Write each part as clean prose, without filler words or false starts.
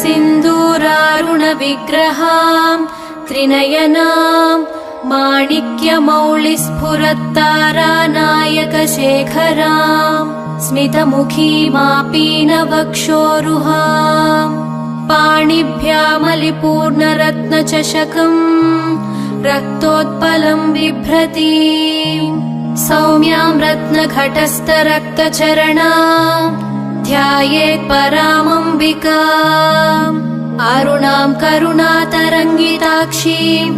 सिन्दूरारुणविग्रहां त्रिनयनां माणिक्यमौलिस्फुरत्तारानायकशेखरां स्मितमुखीमापीनवक्षोरुहां पाणिभ्यामलिपूर्णरत्नचषकम् रक्तोत्पलं बिभ्रतीं सौम्यां रत्नघटस्थरक्तचरणां ध्यायेत् परामम्बिकाम् अरुणां करुणातरङ्गिताक्षीं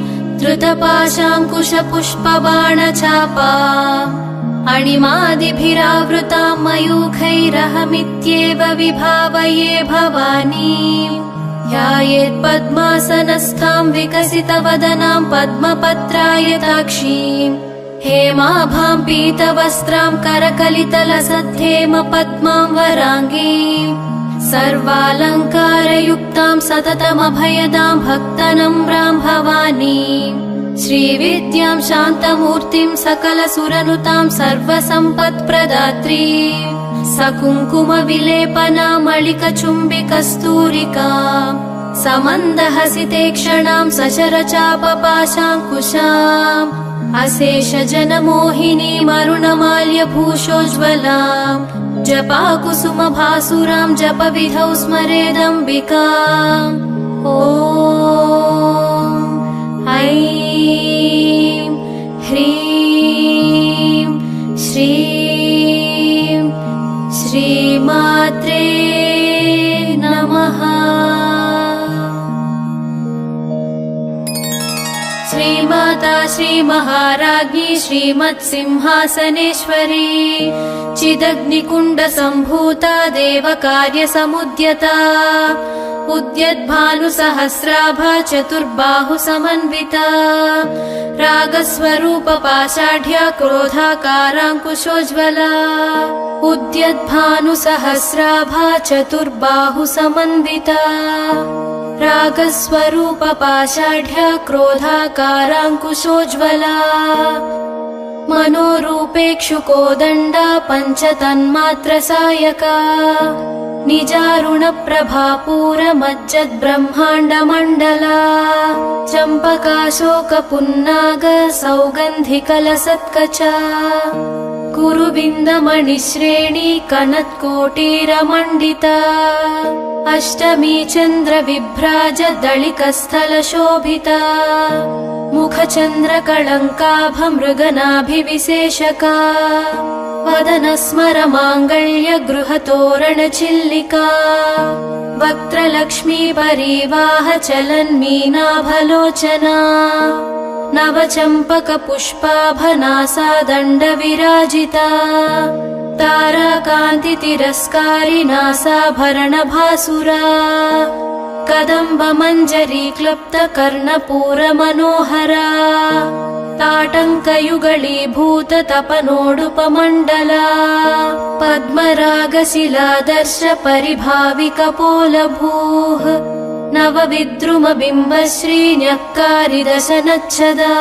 धृतपाशाङ्कुशपुष्पबाणचापाम् अणिमादिभिरावृतां मयूखैरहमित्येव विभावये भवानीं ध्यायेत् पद्मासनस्थां विकसितवदनां पद्मपत्रायताक्षीं हेमाभां पीतवस्त्रां करकलितलसद्धेम पद्मां वराङ्गीं सर्वालङ्कारयुक्तां सततमभयदां भक्तनम्रां भवानीं श्रीविद्यां शान्तमूर्तिं सकलसुरनुतां सर्वसम्पत्प्रदात्रीं सकुङ्कुमविलेपनामलिकचुम्बिकस्तूरिकां समन्दहसितेक्षणां सशरचापपाशाङ्कुशाम् अशेषजनमोहिनीमरुणमाल्यभूषोज्ज्वलां जपाकुसुमभासुरां जपविधौ स्मरेदम्बिकाम् ॐ ऐं ह्रीं श्रीं श्रीमात्रे नमः। श्रीमाता श्रीमहाराज्ञी श्रीमत्सिंहासनेश्वरी चिदग्निकुण्डसम्भूता देवकार्यसमुद्यता उद्यद्भानुसहस्राभा चतुर्बाहुसमन्विता रागस्वरूपपाषाढ्या क्रोधाकाराङ्कुशोज्ज्वला उद्यद्भानुसहस्राभा चतुर्बाहुसमन्विता रागस्वरूपपाषाढ्या क्रोधाकाराङ्कुशोज्ज्वला मनोरूपेक्षुकोदण्डा पञ्चतन्मात्रसायका निजारुणप्रभापूरमज्जद्ब्रह्माण्डमण्डला चम्पकाशोकपुन्नाग सौगन्धिकलसत्कचा कुरुबिन्दमणिश्रेणी कनत्कोटीरमण्डिता अष्टमी चन्द्रविभ्राज दळिकस्थलशोभिता मुखचन्द्रकळङ्काभमृगनाभिविशेषका वदनस्मरमाङ्गल्य गृहतोरणचिल्लिका वक्त्रलक्ष्मी परिवाह चलन्मीनाभलोचना नवचम्पकपुष्पाभनासा दण्डविराजिता ताराकान्तितिरस्कारिनासाभरणभासुरा कदम्बमञ्जरी क्लुप्तकर्णपूरमनोहरा ताटङ्कयुगलीभूत तपनोडुपमण्डला पद्मरागशिलादर्श परिभाविकपोलभूः नवविद्रुमबिम्बश्रीन्यक्कारिदशनच्छदा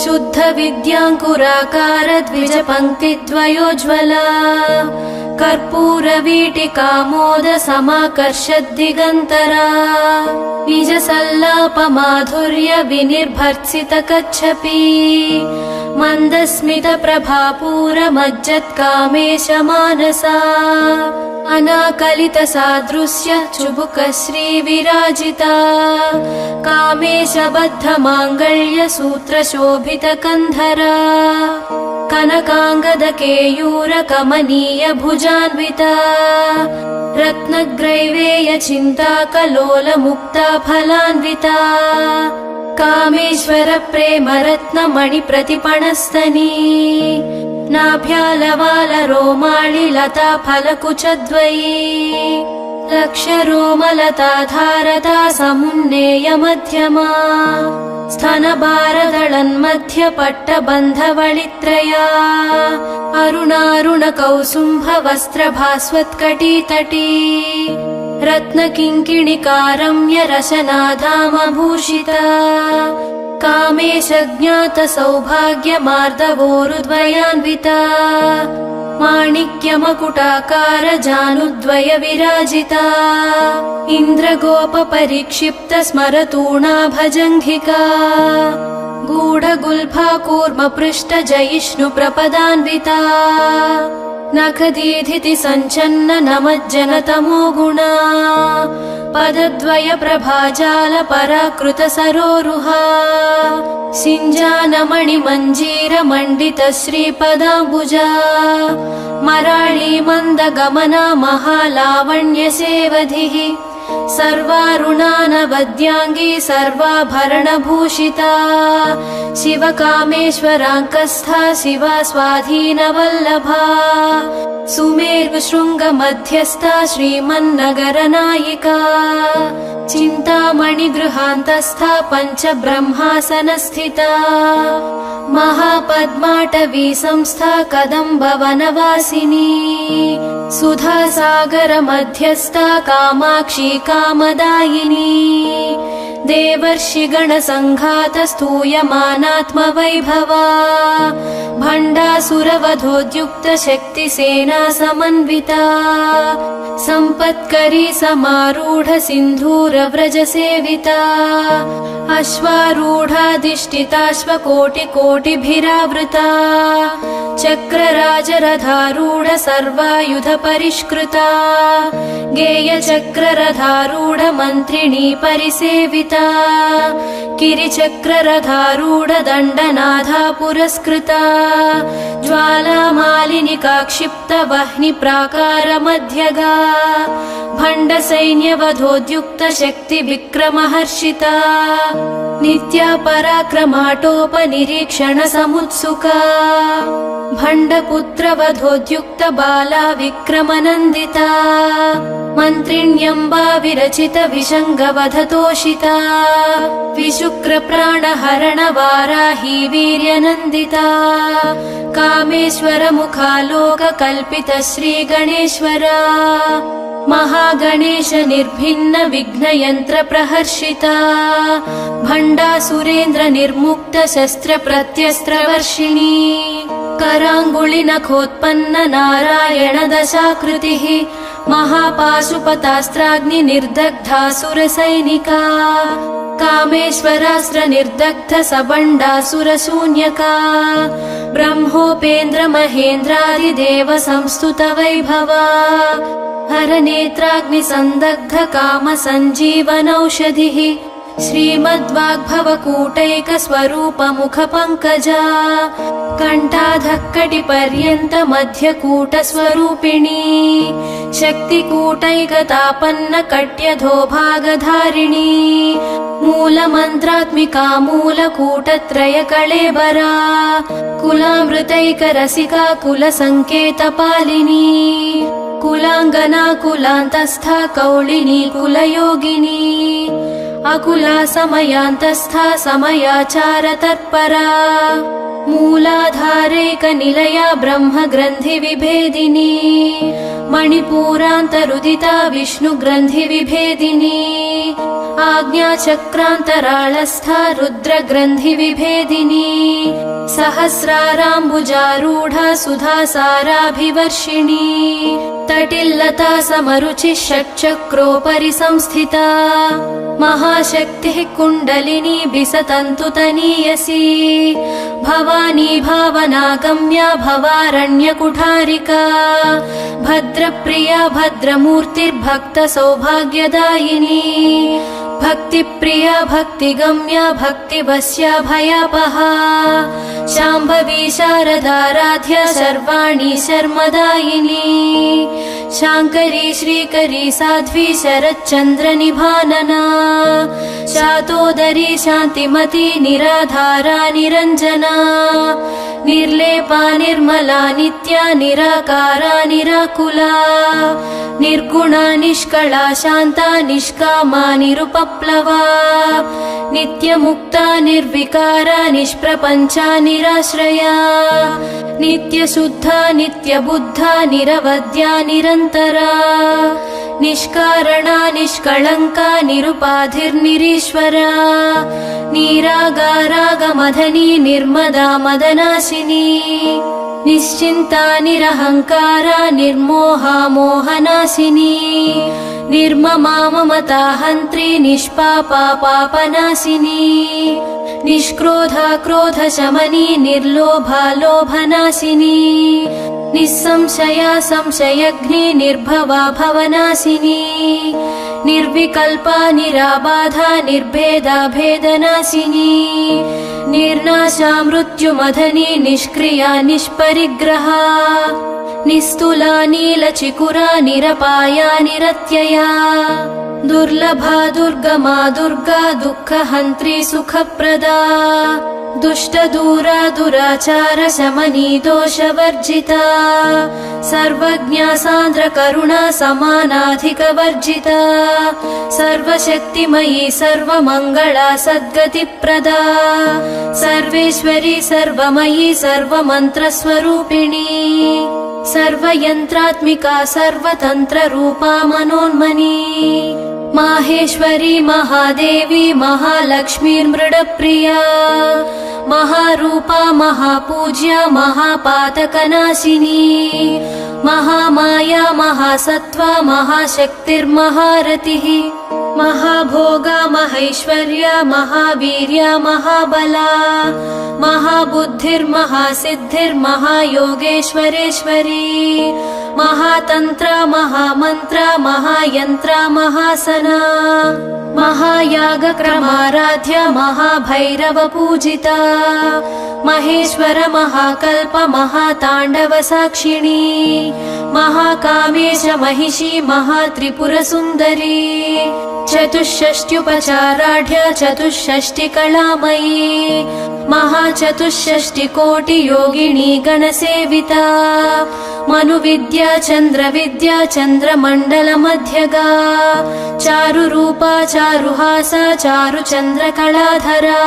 शुद्धविद्याङ्कुराकार द्विजपङ्क्तिद्वयोज्ज्वला कर्पूरवीटिकामोद समाकर्षद्दिगन्तरा निजसल्लापमाधुर्य विनिर्भर्त्सितकच्छपी मन्दस्मितप्रभापूरमज्जत्कामेशमानसा अनाकलितसादृश्य चुबुकश्रीविराजिता कामेशबद्धमाङ्गल्यसूत्रशोभितकन्धरा कनकाङ्गदकेयूरकमनीयभुजान्विता रत्नग्रैवेयचिन्ताकलोलमुक्ता फलान्विता कामेश्वरप्रेमरत्नमणिप्रतिपणस्तनी नाभ्यालवालरोमाळिलता फलकुचद्वयी लक्षरोमलताधारता समुन्नेयमध्यमा स्तनभारदळन्मध्यपट्टबन्धवळित्रया अरुणारुणकौसुम्भवस्त्रभास्वत्कटीतटी रत्नकिङ्किणिकारम्यरशनाधामभूषिता कामेशज्ञातसौभाग्यमार्दवोरुद्वयान्विता माणिक्यमकुटाकार जानुद्वय विराजिता इन्द्रगोपपरिक्षिप्त स्मरतूणा भजङ्घिका गूढगुल्फा कूर्मपृष्ठ जयिष्णु प्रपदान्विता नखदीधिति सञ्चन्न नमज्जनतमो गुणा पदद्वय प्रभाजाल पराकृत सरोरुहा सिञ्जानमणि मञ्जीर मण्डित श्रीपदाम्बुजा मराळी मन्दगमना महालावण्य सेवधिः सर्वारुणानवद्याङ्गी सर्वाभरणभूषिता शिवकामेश्वराङ्कस्था शिवा स्वाधीनवल्लभा सुमेरुशृङ्गमध्यस्था श्रीमन्नगरनायिका चिन्तामणिगृहान्तस्था पञ्चब्रह्मासनस्थिता महापद्माटवी संस्था कदम्बवनवासिनी सुधासागरमध्यस्था कामाक्षी कामदायिनी देवर्षिगणसङ्घात स्तूयमानात्मवैभवा भण्डासुरवधोद्युक्त शक्तिसेना समन्विता सम्पत्करी समारूढ सिन्धूरव्रजसेविता अश्वारूढाधिष्ठिताश्वकोटिकोटिभिरावृता चक्रराजरथारूढ सर्वायुध परिष्कृता गेयचक्ररथारूढ मन्त्रिणी परिसेविता गिरिचक्ररथारूढ दण्डनाथा पुरस्कृता ज्वालामालिनिका क्षिप्त वह्नि प्राकार मध्यगा भण्डसैन्यवधोद्युक्त शक्ति विक्रमहर्षिता नित्या पराक्रमाटोपनिरीक्षण समुत्सुका भण्डपुत्रवधोद्युक्त बाला विक्रमनन्दिता मन्त्रिण्यम्बा विरचित विशङ्गवधतोषिता विशुक्रप्राणहरण वाराही वीर्यनन्दिता कामेश्वर मुखालोक कल्पित श्रीगणेश्वरा महागणेश निर्भिन्न विघ्नयन्त्र प्रहर्षिता भण्डासुरेन्द्र निर्मुक्त शस्त्र प्रत्यस्त्रवर्षिणी कराङ्गुलिनखोत्पन्न नारायण दशाकृतिः महापाशुपतास्त्राग्नि निर्दग्धासुरसैनिका कामेश्वरास्त्र निर्दग्ध सबण्डासुरशून्यका ब्रह्मोपेन्द्र महेन्द्रादिदेव संस्तुत वैभवा हरनेत्राग्नि संदग्ध काम सञ्जीवनौषधिः श्रीमद्वाग्भवकूटैक स्वरूप मुख पंकजा कंठाधक्कटिपर्यन्त मध्यकूट स्वरूपिणी शक्तिकूटैकतापन्न कट्यधो भागधारिणी मूलमन्त्रात्मिका मूलकूटत्रय कळेबरा कुलामृतैक रसिका कुलसंकेतपालिनी कुलांगना कुलान्तस्था कौलिनी कुलयोगिनी अकुला समयान्तस्था समयाचार तत्परा मूलाधारैक निलया ब्रह्म ग्रन्थि विभेदिनी मणिपूरान्तरुदिता विष्णु ग्रन्थि विभेदिनी आज्ञाचक्रान्तराळस्था रुद्र ग्रन्थि विभेदिनी सहस्राराम्बुजारूढा सुधासाराभिवर्षिणी तटिल्लता समरुचिः षट्चक्रोपरि संस्थिता महाशक्तिः कुण्डलिनी बिसतन्तु तनीयसी भवानी भावनागम्या भवारण्यकुठारिका भद्रप्रिया भद्रमूर्तिर्भक्त सौभाग्यदायिनी भक्तिप्रिया भक्तिगम्या भक्तिवश्या भयापहा शाम्भवी शारदाराध्या सर्वाणि शर्मदायिनी शाङ्करी श्रीकरी साध्वी शरच्चन्द्र निभानना शातोदरी शान्तिमती निराधारा निरञ्जना निर्लेपा निर्मला नित्या निराकारा निराकुला निर्गुणा निष्कला शान्ता निष्कामा निरुपप्लवा नित्यमुक्ता निर्विकारा निष्प्रपञ्चा निराश्रया नित्यशुद्धा नित्यबुद्धा निरवद्या निरन्तरा निष्कारणा निष्कळङ्का निरुपाधिर्निरीश्वरा निरागारागमधनी निर्मदा मदनाशिनी निश्चिन्ता निरहङ्कारा निर्मोहा मोहनाशिनी निर्ममा ममता हन्त्री निष्पापा पापनाशिनी निष्क्रोधा क्रोधशमनी निर्लोभा लोभनाशिनी निस्संशया संशयग्नि निर्भवा भवनाशिनी निर्विकल्पा निराबाधा निर्भेदा भेदनाशिनी निर्नाशा मृत्युमधनी निष्क्रिया निष्परिग्रहा निस्तुला नीलचिकुरा निरपाया निरत्यया दुर्लभा दुर्गमा दुर्गा दुःखहन्त्री सुखप्रदा दुष्टदूरा दुराचार शमनी दोषवर्जिता सर्वज्ञा सान्द्र करुणा समानाधिकवर्जिता सर्वशक्तिमयी सर्वमङ्गला सद्गतिप्रदा सर्वेश्वरी सर्वमयी सर्वमन्त्रस्वरूपिणी सर्वयन्त्रात्मिका सर्वतन्त्ररूपा मनोन्मनी माहेश्वरी महादेवी महालक्ष्मीर्मृडप्रिया महारूपा महापूज्या महापातकनाशिनी महामाया महासत्त्वा महाशक्तिर्महारतिः महाभोगा महैश्वर्या महावीर्या महाबला महाबुद्धिर्महासिद्धिर्महायोगेश्वरेश्वरी महातन्त्रा महामन्त्रा महायन्त्रा महासना महायागक्रमाराध्या महाभैरवपूजिता महेश्वर महाकल्प महाताण्डवसाक्षिणी महाकामेश महिषी महात्रिपुरसुन्दरी चतुष्षष्ट्युपचाराढ्या चतुष्षष्टिकलामयी महाचतुष्षष्टिकोटियोगिनी गणसेविता मनुविद्या चन्द्रविद्या चन्द्रमण्डलमध्यगा चारुरूपा चारुहासा चारुचन्द्रकलाधरा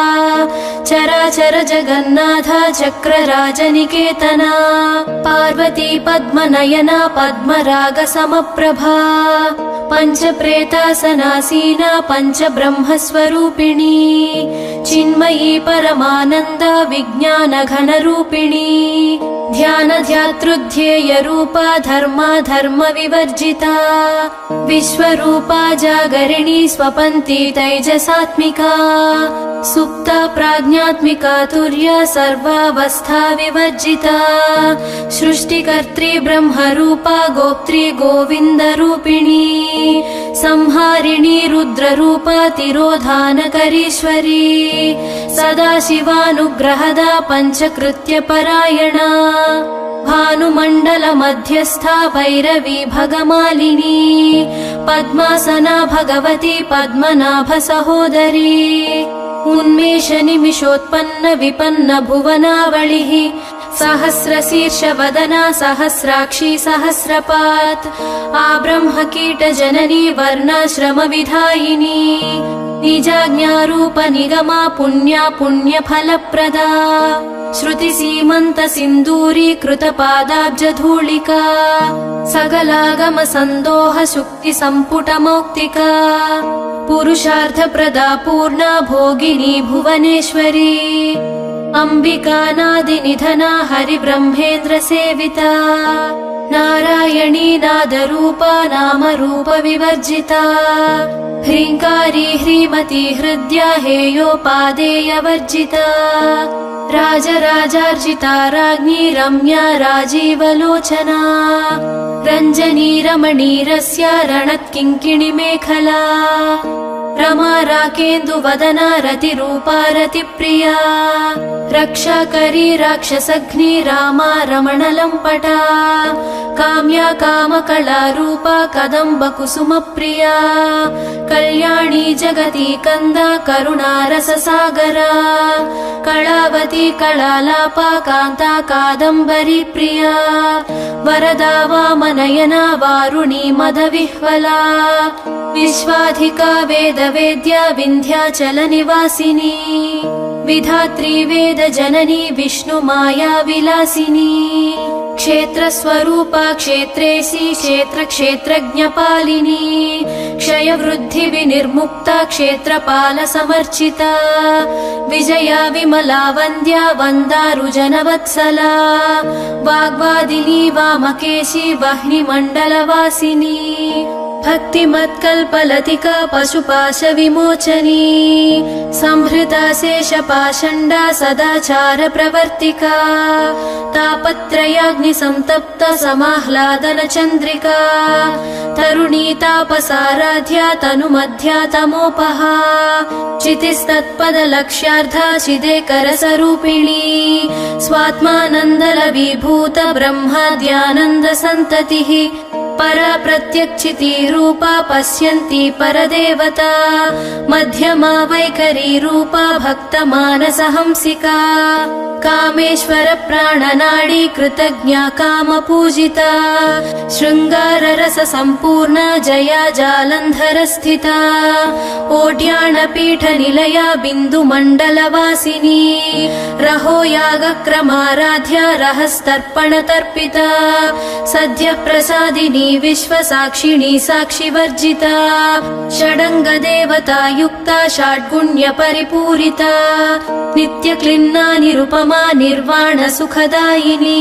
चराचर जगन्नाथा चक्रराजनिकेतना पार्वती पद्मनयना पद्मरागसमप्रभा पञ्चप्रेतासनासीना पञ्चब्रह्मस्वरूपिणी चिन्मयी परमानन्दा विज्ञानघनरूपिणी ध्यानध्यातृध्येयरूपा धर्मा धर्मविवर्जिता विश्वरूपा जागरिणी स्वपन्ती तैजसात्मिका सुप्ता प्राज्ञात्मिका तुर्या सर्वावस्था विवर्जिता सृष्टिकर्त्री ब्रह्मरूपा गोप्त्री गोविन्दरूपिणी संहारिणी रुद्ररूपा तिरोधानकरीश्वरी सदाशिवानुग्रहदा पञ्चकृत्यपरायणा भानुमण्डलमध्यस्था भैरवी भगमालिनी पद्मासना भगवती पद्मनाभसहोदरी उन्मेष निमिषोत्पन्न विपन्न भुवनावलिः सहस्रशीर्षवदना सहस्राक्षी सहस्रपात् आब्रह्मकीटजननी वर्णाश्रमविधायिनी निजाज्ञारूप निगमा पुण्या पुण्यफलप्रदा श्रुतिसीमन्त सिन्दूरीकृतपादाब्जधूलिका सकलागम सन्दोह शुक्ति सम्पुटमौक्तिका पुरुषार्थप्रदा पूर्णा भोगिनी भुवनेश्वरी अम्बिकानादिनिधना हरिब्रह्मेन्द्र सेविता नारायणी नादरूपा नामरूप विवर्जिता ह्रीङ्कारी ह्रीमती हृद्या हेयोपादेयवर्जिता राजराजार्जिता राज्ञी रम्या राजीवलोचना रञ्जनी रमणीरस्या रणत्किङ्किणी मेखला रमा राकेन्दुवदना रतिरूपा रतिप्रिया रक्षाकरी राक्षसघ्नी रामा रमणलम्पटा काम्या कामकलारूपा कदम्बकुसुमप्रिया कल्याणी जगती कन्दा करुणारससागरा कलावती कलालापा कान्ता कादम्बरी प्रिया वरदा वामनयना वारुणी मदविह्वला विश्वाधिका वेदवेद्या विन्ध्याचलनिवासिनी विधात्री वेदजननी विष्णुमाया विलासिनी क्षेत्रस्वरूपा क्षेत्रेशी क्षेत्रक्षेत्रज्ञपालिनी क्षयवृद्धिविनिर्मुक्ता क्षेत्रपालसमर्चिता विजया विमला वन्द्या वन्दारुजनवत्सला वाग्वादिनी वामकेशी वह्निमण्डलवासिनी भक्तिमत्कल्पलतिका पशुपाशविमोचनी संहृता शेषपाषण्डा सदाचार प्रवर्तिका तापत्रयाग्निसंतप्ता समाह्लादन चन्द्रिका तरुणी तापसाराध्या तनुमध्या तमोपहा चितिस्तत्पदलक्ष्यार्धा चिदेकरसरूपिणी स्वात्मानन्दलवीभूत ब्रह्माद्यानन्दसन्ततिः परा प्रत्यक्षिती रूपा पश्यन्ती परदेवता मध्यमा वैखरी रूपा भक्तमानसहंसिका कामेश्वर प्राणनाडी कृतज्ञा कामपूजिता शृङ्गाररस सम्पूर्णा जया जालन्धर स्थिता ओड्याणपीठनिलया बिन्दुमण्डलवासिनी रहो यागक्रमाराध्या रहस्तर्पणतर्पिता सद्यः प्रसादिनी विश्वसाक्षिणी साक्षिवर्जिता षडङ्गदेवता युक्ता षड्गुण्य परिपूरिता नित्यक्लिन्ना निरुपमा निर्वाण सुखदायिनी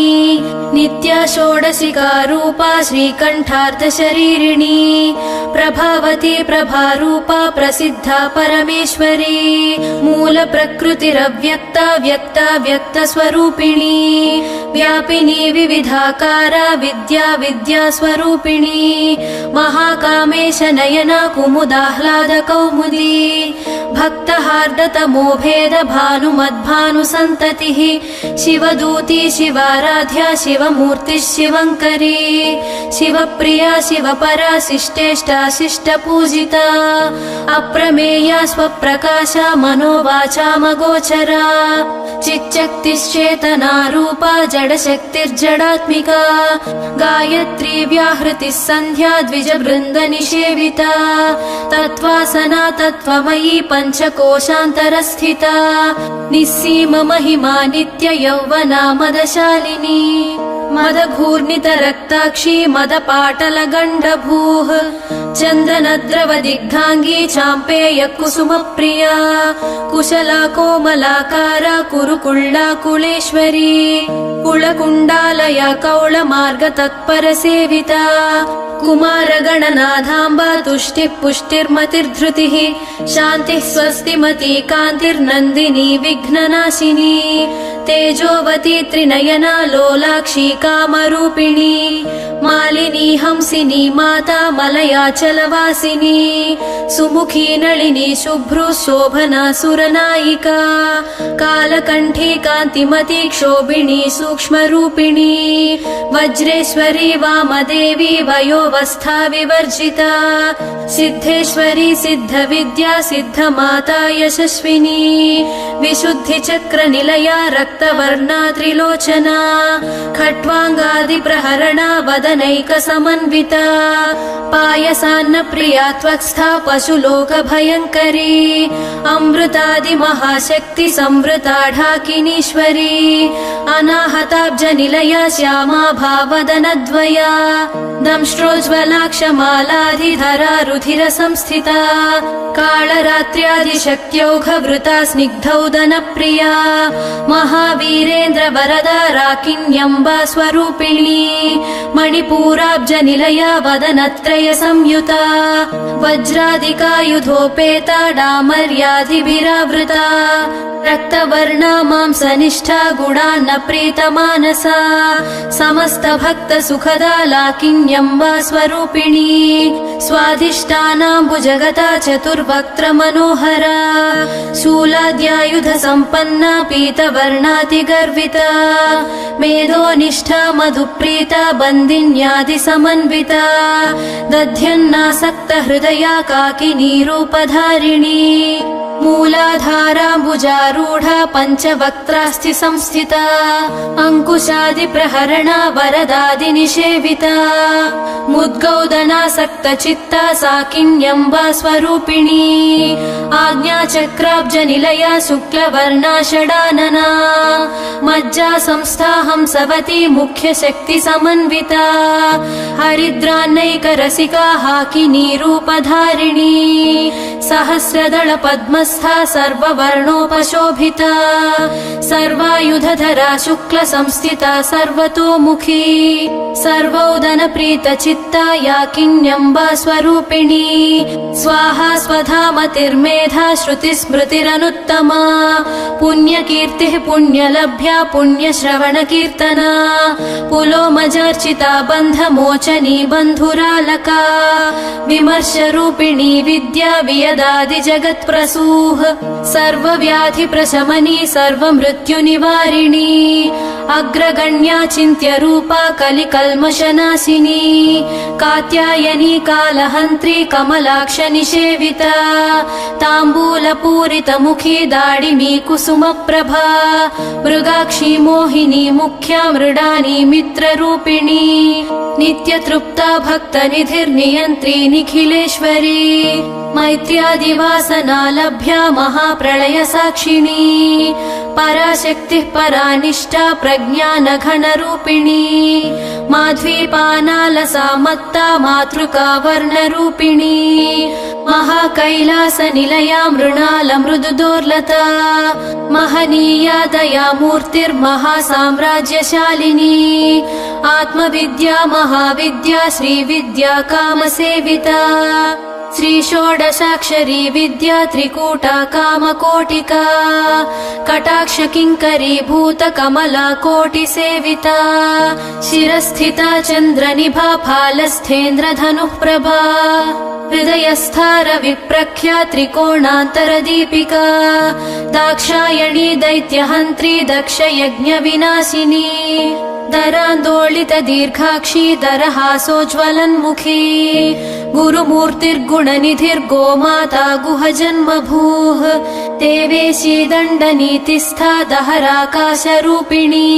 नित्या षोडशिका रूपा श्रीकण्ठार्धशरीरिणी प्रभावती प्रभारूपा प्रसिद्धा परमेश्वरी मूल प्रकृतिरव्यक्ता व्यक्ता व्यक्तस्वरूपिणी व्यापिनी विविधाकारा विद्या विद्या स्वरूपिणी महाकामेश नयना कुमुदाह्लाद कौमुदी भक्तहार्दतमो भेद भानुमद्भानुसन्ततिः शिवदूती शिवाराध्या शिवमूर्तिः शिवङ्करी शिवप्रिया शिवपरा शिष्टेष्टा शिष्टपूजिता अप्रमेया स्वप्रकाशा मनोवाचामगोचरा चिच्चक्तिश्चेतना रूपा जडशक्तिर्जडात्मिका गायत्री व्याहृतिः सन्ध्या द्विजवृन्दनिषेविता तत्त्वासना तत्त्वमयी पञ्चकोशान्तरस्थिता निस्सीम महिमा नित्य यौवना मदशालिनी मदघूर्णितरक्ताक्षी मदपाटलगण्डभूः चन्दनद्रवदिग्धाङ्गी चाम्पेय कुसुमप्रिया कुशला कोमलाकारा कुरुकुळ्ळा कुलेश्वरी कुलकुण्डालया कौळमार्गतत्परसेविता कुमारगणनाथाम्बा तुष्टिः पुष्टिर्मतिर्धृतिः शान्तिः स्वस्तिमती कान्तिर्नन्दिनी विघ्ननाशिनी तेजोवती त्रिनयना लोलाक्षी कामरूपिणी मालिनी हंसिनी माता मलयाचलवासिनी सुमुखी नलिनी शुभ्रू शोभना सुरनायिका कालकण्ठी कान्तिमती क्षोभिणी सूक्ष्मरूपिणी वज्रेश्वरी वामदेवी वयोवस्था विवर्जिता सिद्धेश्वरी सिद्धविद्या सिद्धमाता यशस्विनी विशुद्धिचक्रनिलया रक्तवर्णा त्रिलोचना खट्वाङ्गादिप्रहरणा वदनैकसमन्विता पायसान्नप्रिया त्वक्स्था पशुलोकभयङ्करी अमृतादिमहाशक्ति संवृता ढाकिनीश्वरी अनाहताब्जनिलया श्यामा भावदनद्वया दंष्ट्रोज्ज्वलाक्षमालाधिधरा रुधिरसंस्थिता कालरात्र्यादिशक्त्यौघवृता स्निग्धौदनप्रिया महावीरेन्द्र वरदा राकिन्यम्बा स्वरूपिणी मणिपूराब्जनिलया वदनत्रय संयुता वज्रादिकायुधोपेता डामर्यादिभिरावृता रक्तवर्णा मांसनिष्ठा गुणान्न प्रीतमानसा समस्त भक्त सुखदा लाकिन्यम्बा स्वरूपिणी स्वाधिष्ठानाम्बुजगता चतुर्वक्त्र मनोहरा शूलाद्यायुध सम्पन्ना पीतवर्णातिगर्विता मेधोनिष्ठा मधुप्रीता बन्दिन्यादि समन्विता दध्यन्नासक्त हृदया काकिनी रूपधारिणी मूलाधाराम्बुजारूढा पञ्चवक्त्रास्ति संस्थिता अङ्कुशादिप्रहरणा वरदादिनिषेविता मुद्गौदनासक्तचित्ता साकिन्यम्बा स्वरूपिणी आज्ञाचक्राब्जनिलया शुक्लवर्णा षडानना मज्जा संस्था हंसवती मुख्यशक्तिसमन्विता हरिद्रान्नैकरसिका हाकिनी रूपधारिणी सहस्रदल पद्मस्था सर्ववर्णोपशोभिता सर्वायुधधरा शुक्ल संस्थिता सर्वतोमुखी सर्वौदनप्रीतचित्ता याकिन्यम्बा स्वरूपिणी स्वाहा स्वधामतिर्मेधा श्रुतिस्मृतिरनुत्तमा पुण्यकीर्तिः पुण्यलभ्या पुण्यश्रवणकीर्तना पुलोमजार्चिता बन्धमोचनी बन्धुरालका विमर्शरूपिणी विद्या वियदादि जगत्प्रसूः सर्वव्याधिप्रशमनी सर्वमृत्युनिवारिणी अग्रगण्या चिन्त्यरूपा कलिकल्मषनाशिनी कात्यायनी कालहन्त्री कमलाक्ष निषेविता ताम्बूलपूरितमुखी दाडिमी कुसुमप्रभा मृगाक्षी मोहिनी मुख्या मृडानी मित्ररूपिणी नित्यतृप्ता भक्तनिधिर्नियन्त्री निखिलेश्वरी मैत्र्यादिवासना लभ्या महाप्रलय साक्षिणी पराशक्तिः परानिष्ठा प्रज्ञानघनरूपिणी माध्वीपानालसा मत्ता मातृका वर्णरूपिणी महाकैलासनिलया मृणालमृदुदोर्लता महनीया दयामूर्तिर्महासाम्राज्यशालिनी आत्मविद्या महाविद्या श्रीविद्या कामसेविता श्रीषोडशाक्षरी विद्या त्रिकूटा कामकोटिका कटाक्ष किङ्करी भूत कमला कोटिसेविता शिरस्थिता चन्द्रनिभा फालस्थेन्द्रधनुः प्रभा हृदयस्थार विप्रख्या त्रिकोणान्तरदीपिका दाक्षायणी दैत्यहन्त्री दक्षयज्ञविनाशिनी दरान्दोलित दीर्घाक्षी दरहासोज्ज्वलन्मुखी गुरुमूर्तिर्गुणनिधिर्गोमाता गुहजन्मभूः देवेशी दण्डनीतिस्था दहराकाशरूपिणी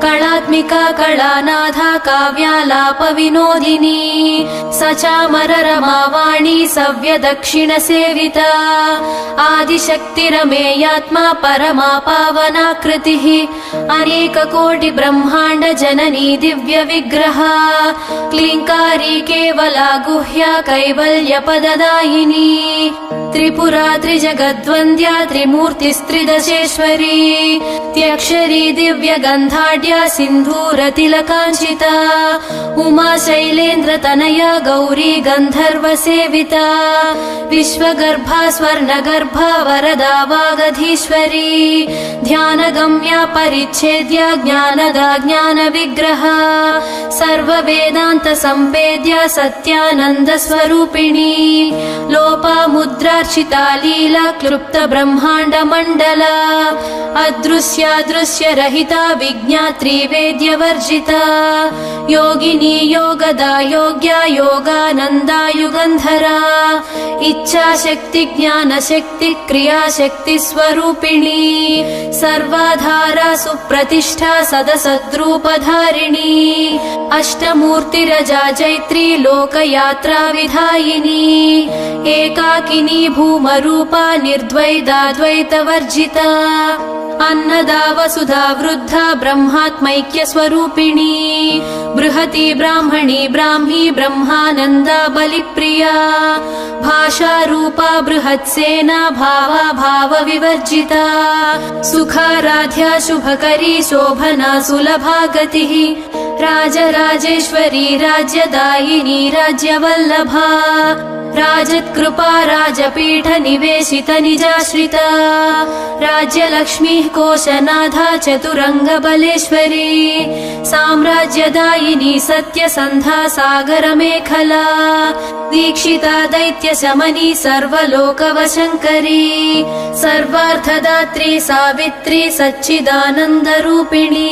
कलात्मिका कलानाथा काव्यालापविनोदिनी सचामररमावाणी सव्यदक्षिणसेविता आदिशक्तिरमेयात्मा परमा पावनाकृतिः अनेककोटिब्रह्माण्ड जननी दिव्यविग्रहा क्लीङ्कारी केवला गुह्या कैवल्यपददायिनी त्रिपुरा त्रिजगद्वन्द्या त्रिमूर्तिस्त्रिदशेश्वरी त्यक्षरी दिव्यगन्धाढ्या सिन्धूरतिलकाञ्चिता उमा शैलेन्द्रतनया गौरी गन्धर्वसेविता विश्वगर्भा स्वर्णगर्भा वरदा वागधीश्वरी ध्यानगम्या परिच्छेद्या ज्ञानदा ज्ञानविग्रहा सर्ववेदान्तसम्वेद्या सत्यानन्दस्वरूपिणी लोपामुद्रार्चिता लीला क्लृप्त ब्रह्माण्डमण्डला अदृश्यादृश्यरहिता विज्ञात्री वेद्यवर्जिता योगिनी योगदा योग्या योगानन्दा युगन्धरा इच्छाशक्ति ज्ञानशक्ति क्रियाशक्ति स्वरूपिणी सर्वाधारा सुप्रतिष्ठा सदसद्रूपधारिणी अष्टमूर्तिरजा जैत्री लोकयात्रा विधायिनी एकाकिनी भूमरूपा निर्द्वैताद्वैतवर्जिता अन्नदा वसुधा वृद्धा ब्रह्मात्मैक्यस्वरूपिणी बृहती ब्राह्मणी ब्राह्मी ब्रह्मानन्दा बलिप्रिया भाषारूपा बृहत्सेना भावा भावविवर्जिता सुखाराध्या शुभकरी शोभना सुलभा गतिः राजराजेश्वरी राज्यदायिनी राज्यवल्लभा राजत्कृपा राजपीठ निवेशित निजाश्रिता राज्यलक्ष्मीः कोशनाथा चतुरङ्गबलेश्वरी साम्राज्यदायिनी सत्यसन्धा सागरमेखला दीक्षिता दैत्यशमनी सर्वलोकवशङ्करी सर्वार्थदात्री सावित्री सच्चिदानन्दरूपिणी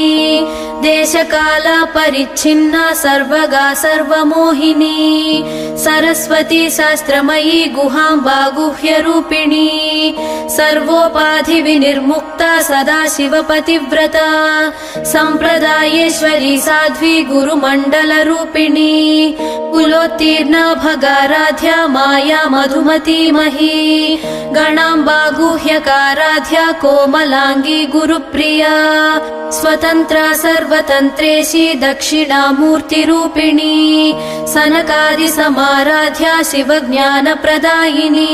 देशकाल परिच्छिन्ना सर्वगा सर्वमोहिनी सरस्वती शास्त्रमयी गुहाम्बा गुह्यरूपिणी सर्वोपाधि विनिर्मुक्ता सदाशिवपतिव्रता सम्प्रदायेश्वरी साध्वी गुरुमण्डलरूपिणी कुलोत्तीर्णा भगाराध्या माया मधुमती मही गणाम्बा गुह्यकाराध्या कोमलांगी गुरुप्रिया स्वतन्त्रा सर्वतन्त्रेशी दक्षिणामूर्तिरूपिणी सनकादि समाराध्या शिवज्ञानप्रदायिनी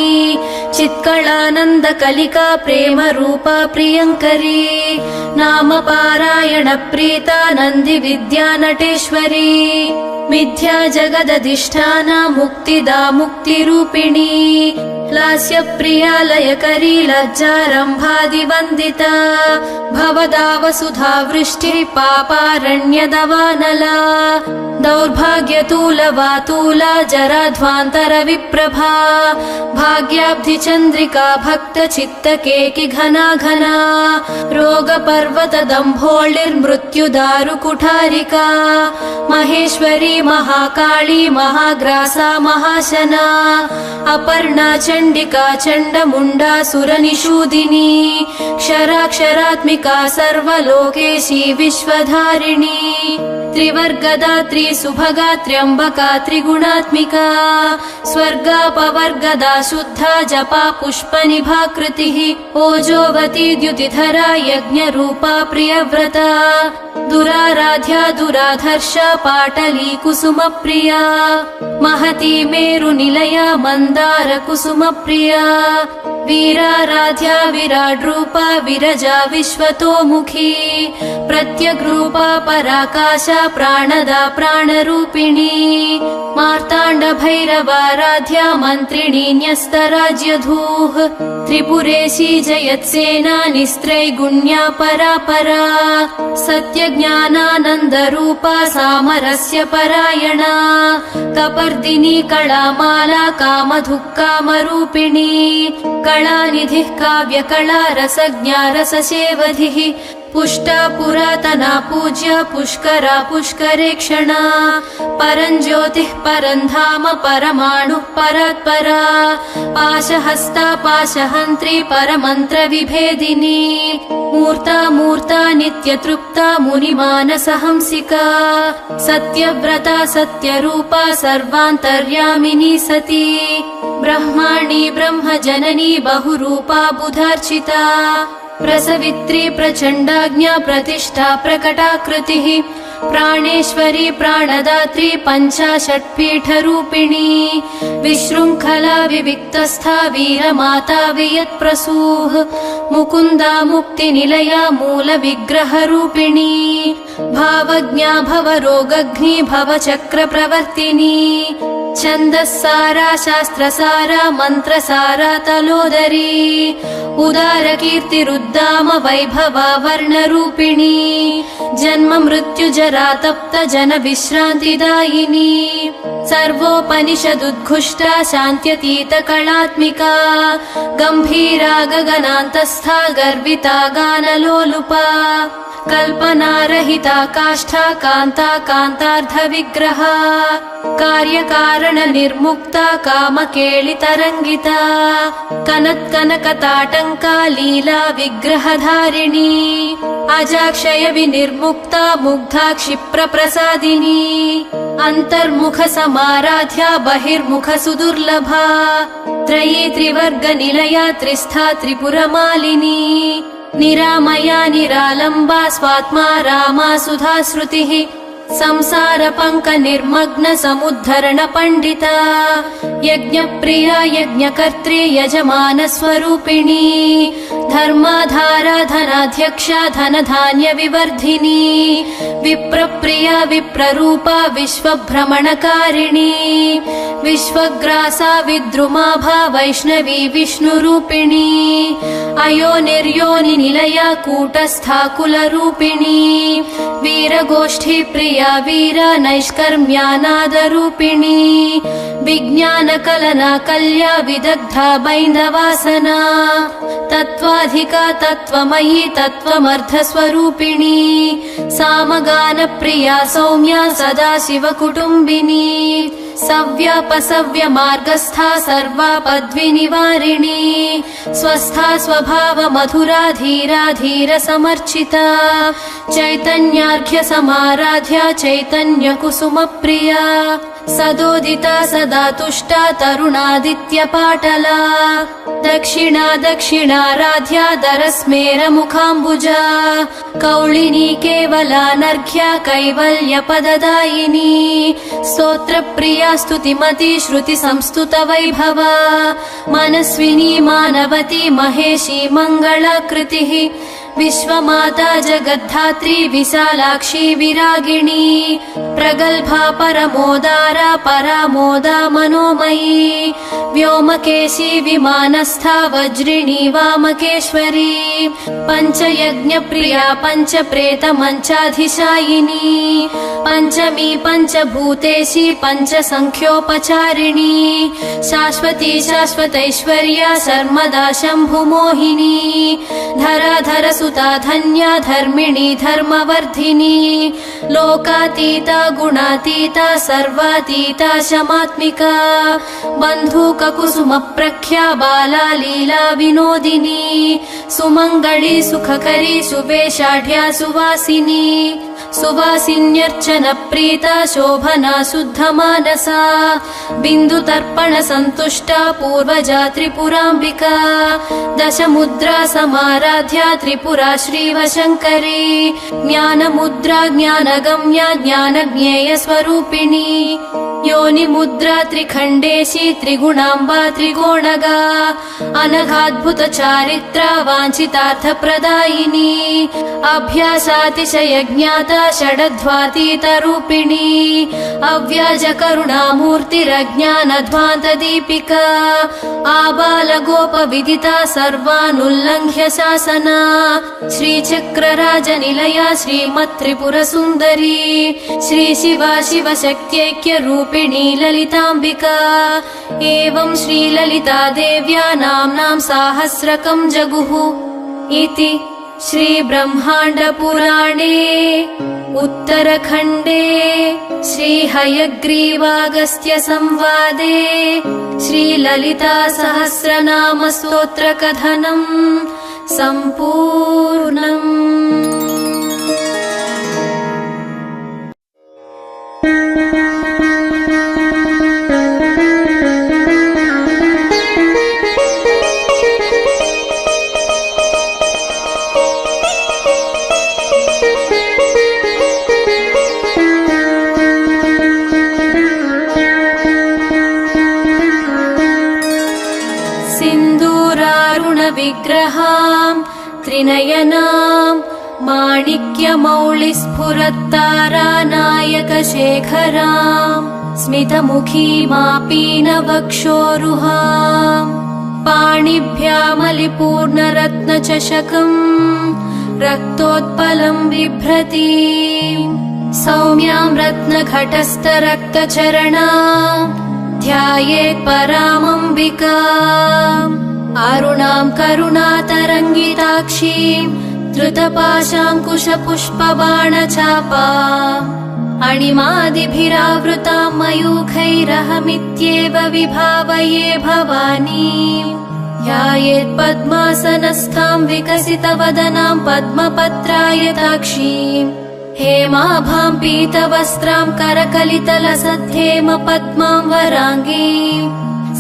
चित्कलानन्दकलिका प्रेमरूपा प्रियङ्करी नाम पारायण प्रीता नन्दि विद्या नटेश्वरी मिथ्या जगदधिष्ठाना मुक्तिदा मुक्तिरूपिणी लास्यप्रिया लयकरी लज्जारम्भादिवन्दिता भवदावसुधा वृष्टिः पापारण्यदवानला दौर्भाग्यतूलवातूला जराध्वान्तरविप्रभा भाग्याब्धिचन्द्रिका भक्तचित्तकेकि घना घना रोगपर्वतदम्भोळिर्मृत्युदारुकुठारिका महेश्वरी महाकाली महाग्रासा महाशना अपर्णा चण्डिका चण्डमुण्डा सुरनिषूदिनी क्षराक्षरात्मिका सर्वलोकेशी विश्वधारिणी त्रिवर्गदात्री सुभगा त्र्यम्बका त्रिगुणात्मिका स्वर्गापवर्गदा शुद्धा जपा पुष्पनिभाकृतिः ओजोवती द्युतिधरा यज्ञरूपा प्रियव्रता दुराराध्या दुराधर्षा पाटली कुसुमप्रिया महती मेरुनिलया मन्दार कुसुमप्रिया वीराराध्या विराड्रूपा विरजा विश्वतोमुखी प्रत्यग्रूपा पराकाशा प्राणदा प्राणरूपिणी मार्ताण्ड भैरवाराध्या मन्त्रिणी न्यस्तराज्यधूः त्रिपुरेशी जयत्सेना निस्त्रैगुण्या परापरा सत्यज्ञानानन्दरूपा सामरस्य परायणा कपर्दिनी कलामाला कामधुक्कामरूपिणी कलानिधिः काव्यकला रसज्ञा रससेवधिः पुष्टा पुरातना पूज्या पुष्करा पुष्करेक्षणा परञ्ज्योतिः परन्धाम परमाणुः परात्परा पाशहस्ता पाशहन्त्री परमन्त्रविभेदिनी मूर्ता मूर्ता नित्यतृप्ता मुनिमानसहंसिका सत्यव्रता सत्यरूपा सर्वान्तर्यामिनी सती ब्रह्माणी ब्रह्मजननी बहुरूपा बुधार्चिता प्रसवित्री प्रचण्डाज्ञा प्रतिष्ठा प्रकटाकृतिः प्राणेश्वरी प्राणदात्री पञ्चाशत्पीठरूपिणी विशृङ्खला विविक्तस्था वीरमाता वियत्प्रसूः मुकुन्दा मुक्तिनिलया मूलविग्रहरूपिणी भावज्ञा भवरोगघ्नी भवचक्रप्रवर्तिनी छन्दस्सारा शास्त्रसारा मन्त्रसारा तलोदरी उदारकीर्तिरुद्दाम वैभवा वर्णरूपिणी जन्म मृत्युजरा तप्त जन विश्रान्तिदायिनी सर्वोपनिषदुद्घुष्टा शान्त्यतीत कलात्मिका गम्भीरा गगनान्तस्था गर्विता गानलोलुपा कल्पनारहिता काष्ठा कान्ता कान्तार्धविग्रहा कार्यकारणनिर्मुक्ता कामकेलितरङ्गिता कनत्कनकताटङ्का लीला विग्रहधारिणी अजाक्षय विनिर्मुक्ता मुग्धा क्षिप्रप्रसादिनी अन्तर्मुख समाराध्या बहिर्मुख सुदुर्लभा त्रयी त्रिवर्गनिलया त्रिस्था त्रिपुरमालिनी निरामया निरालम्बा स्वात्मा रामा सुधा श्रुतिः संसार पङ्क निर्मग्न समुद्धरण पण्डिता यज्ञप्रिया यज्ञकर्त्री यजमान स्वरूपिणी धर्माधारा धनाध्यक्षा धनधान्य विवर्धिनी विप्रप्रिया विप्ररूपा विश्वभ्रमणकारिणी विश्वग्रासा विद्रुमाभा वैष्णवी विष्णुरूपिणी अयोनिर्योनि निलया कूटस्था कुलरूपिणी वीरगोष्ठी प्रिया वीरा नैष्कर्म्यानादरूपिणी विज्ञानकलना कल्या विदग्धा बैन्दवासना तत्त्वाधिका तत्त्वमयी तत्त्वमर्धस्वरूपिणी सामगानप्रिया सौम्या सदाशिवकुटुम्बिनी सव्यापसव्य मार्गस्था सर्वापद्विनिवारिणी स्वस्था स्वभाव मधुरा धीरा धीर समर्चिता चैतन्यार्घ्य समाराध्या चैतन्य कुसुम प्रिया सदोदिता सदा तुष्टा तरुणादित्य पाटला दक्षिणा दक्षिणाराध्या दरस्मेर मुखाम्बुजा कौलिनी केवलानर्घ्या कैवल्य पददायिनी स्तोत्रप्रिया स्तुतिमती श्रुति संस्तुत वैभवा मनस्विनी मानवती महेशी मङ्गलाकृतिः विश्वमाता जगद्धात्री विशालाक्षी विरागिणी प्रगल्भा परमोदारा परामोदा मनोमयी व्योमकेशी विमानस्था वज्रिणी वामकेश्वरी पञ्चयज्ञप्रिया पञ्चप्रेत मञ्चाधिशायिनी पञ्चमी पञ्चभूतेशी पञ्चसङ्ख्योपचारिणी शाश्वती शाश्वतैश्वर्या शर्मदा शम्भुमोहिनी धराधर सुता धन्या धर्मिणी धर्मवर्धिनी लोकातीता गुणातीता सर्वातीता शमात्मिका बन्धूक कुसुम प्रख्या बाला लीला विनोदिनी सुमङ्गली सुखकरी सुवेशाढ्या सुवासिनी सुवासिन्यर्चन प्रीता शोभना शुद्धमानसा बिन्दुतर्पण सन्तुष्टा पूर्वजा त्रिपुराम्बिका दशमुद्रा समाराध्या त्रिपुरा श्रीवशङ्करी ज्ञानमुद्रा ज्ञानगम्या ज्ञानज्ञेय स्वरूपिणी योनिमुद्रा त्रिखण्डेशी त्रिगुणाम्बा त्रिगोणगा अनघाद्भुत चारित्रा वाञ्छितार्थप्रदायिनी अभ्यासातिशय ज्ञाता षडध्वातीतरूपिणी अव्याजकरुणामूर्तिरज्ञानध्वान्तदीपिका आबालगोपविदिता सर्वानुल्लङ्घ्य शासना श्रीचक्रराजनिलया श्रीमत्त्रिपुरसुन्दरी श्रीशिवा शिवशक्त्यैक्यरूपिणी ललिताम्बिका एवं श्रीललिता देव्या नाम्नां साहस्रकं जगुः इति श्रीब्रह्माण्डपुराणे उत्तरखण्डे श्रीहयग्रीवागस्त्य संवादे श्रीललिता सहस्रनाम स्तोत्रकथनं सम्पूर्णम्। विग्रहां त्रिनयनां माणिक्यमौलिस्फुरत्तारानायकशेखरां स्मितमुखीमापीनवक्षोरुहां पाणिभ्यामलिपूर्णरत्नचषकं रक्तोत्पलं बिभ्रतीं सौम्यां रत्नघटस्थरक्तचरणां ध्यायेत् परामम्बिकाम् अरुणां करुणातरङ्गिताक्षीं धृतपाशाङ्कुशपुष्पबाणचापाम् अणिमादिभिरावृतां मयूखैरहमित्येव विभावये भवानीं ध्यायेत् पद्मासनस्थां विकसितवदनां पद्मपत्रायताक्षीं हेमाभां पीतवस्त्रां करकलितलसद्धेम पद्मां वराङ्गीं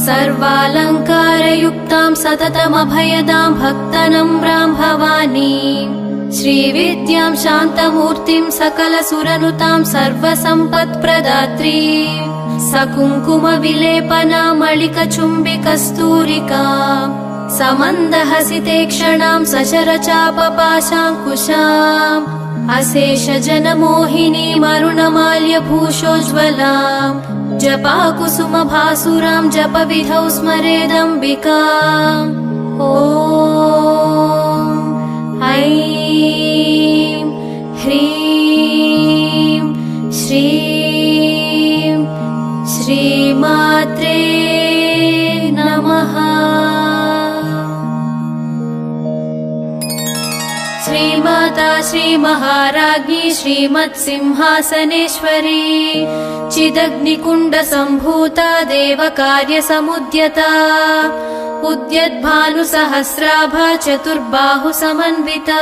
सर्वालङ्कारयुक्तां सततमभयदां भक्तनम्रां भवानीं श्रीविद्यां शान्तमूर्तिं सकलसुरनुतां सर्वसम्पत्प्रदात्रीं सकुङ्कुमविलेपनामलिकचुम्बिकस्तूरिकां समन्दहसितेक्षणां सशरचापपाशाङ्कुशाम् अशेषजनमोहिनीमरुणमाल्यभूषोज्ज्वलां जपाकुसुमभासुरां जपविधौ स्मरेदम्बिकाम् ॐ ऐं ह्रीं श्रीं श्री श्रीमात्रे नमः। श्रीमाता श्रीमहाराज्ञी श्रीमत्सिंहासनेश्वरी चिदग्निकुण्डसम्भूता देवकार्यसमुद्यता उद्यद्भानुसहस्राभा चतुर्बाहुसमन्विता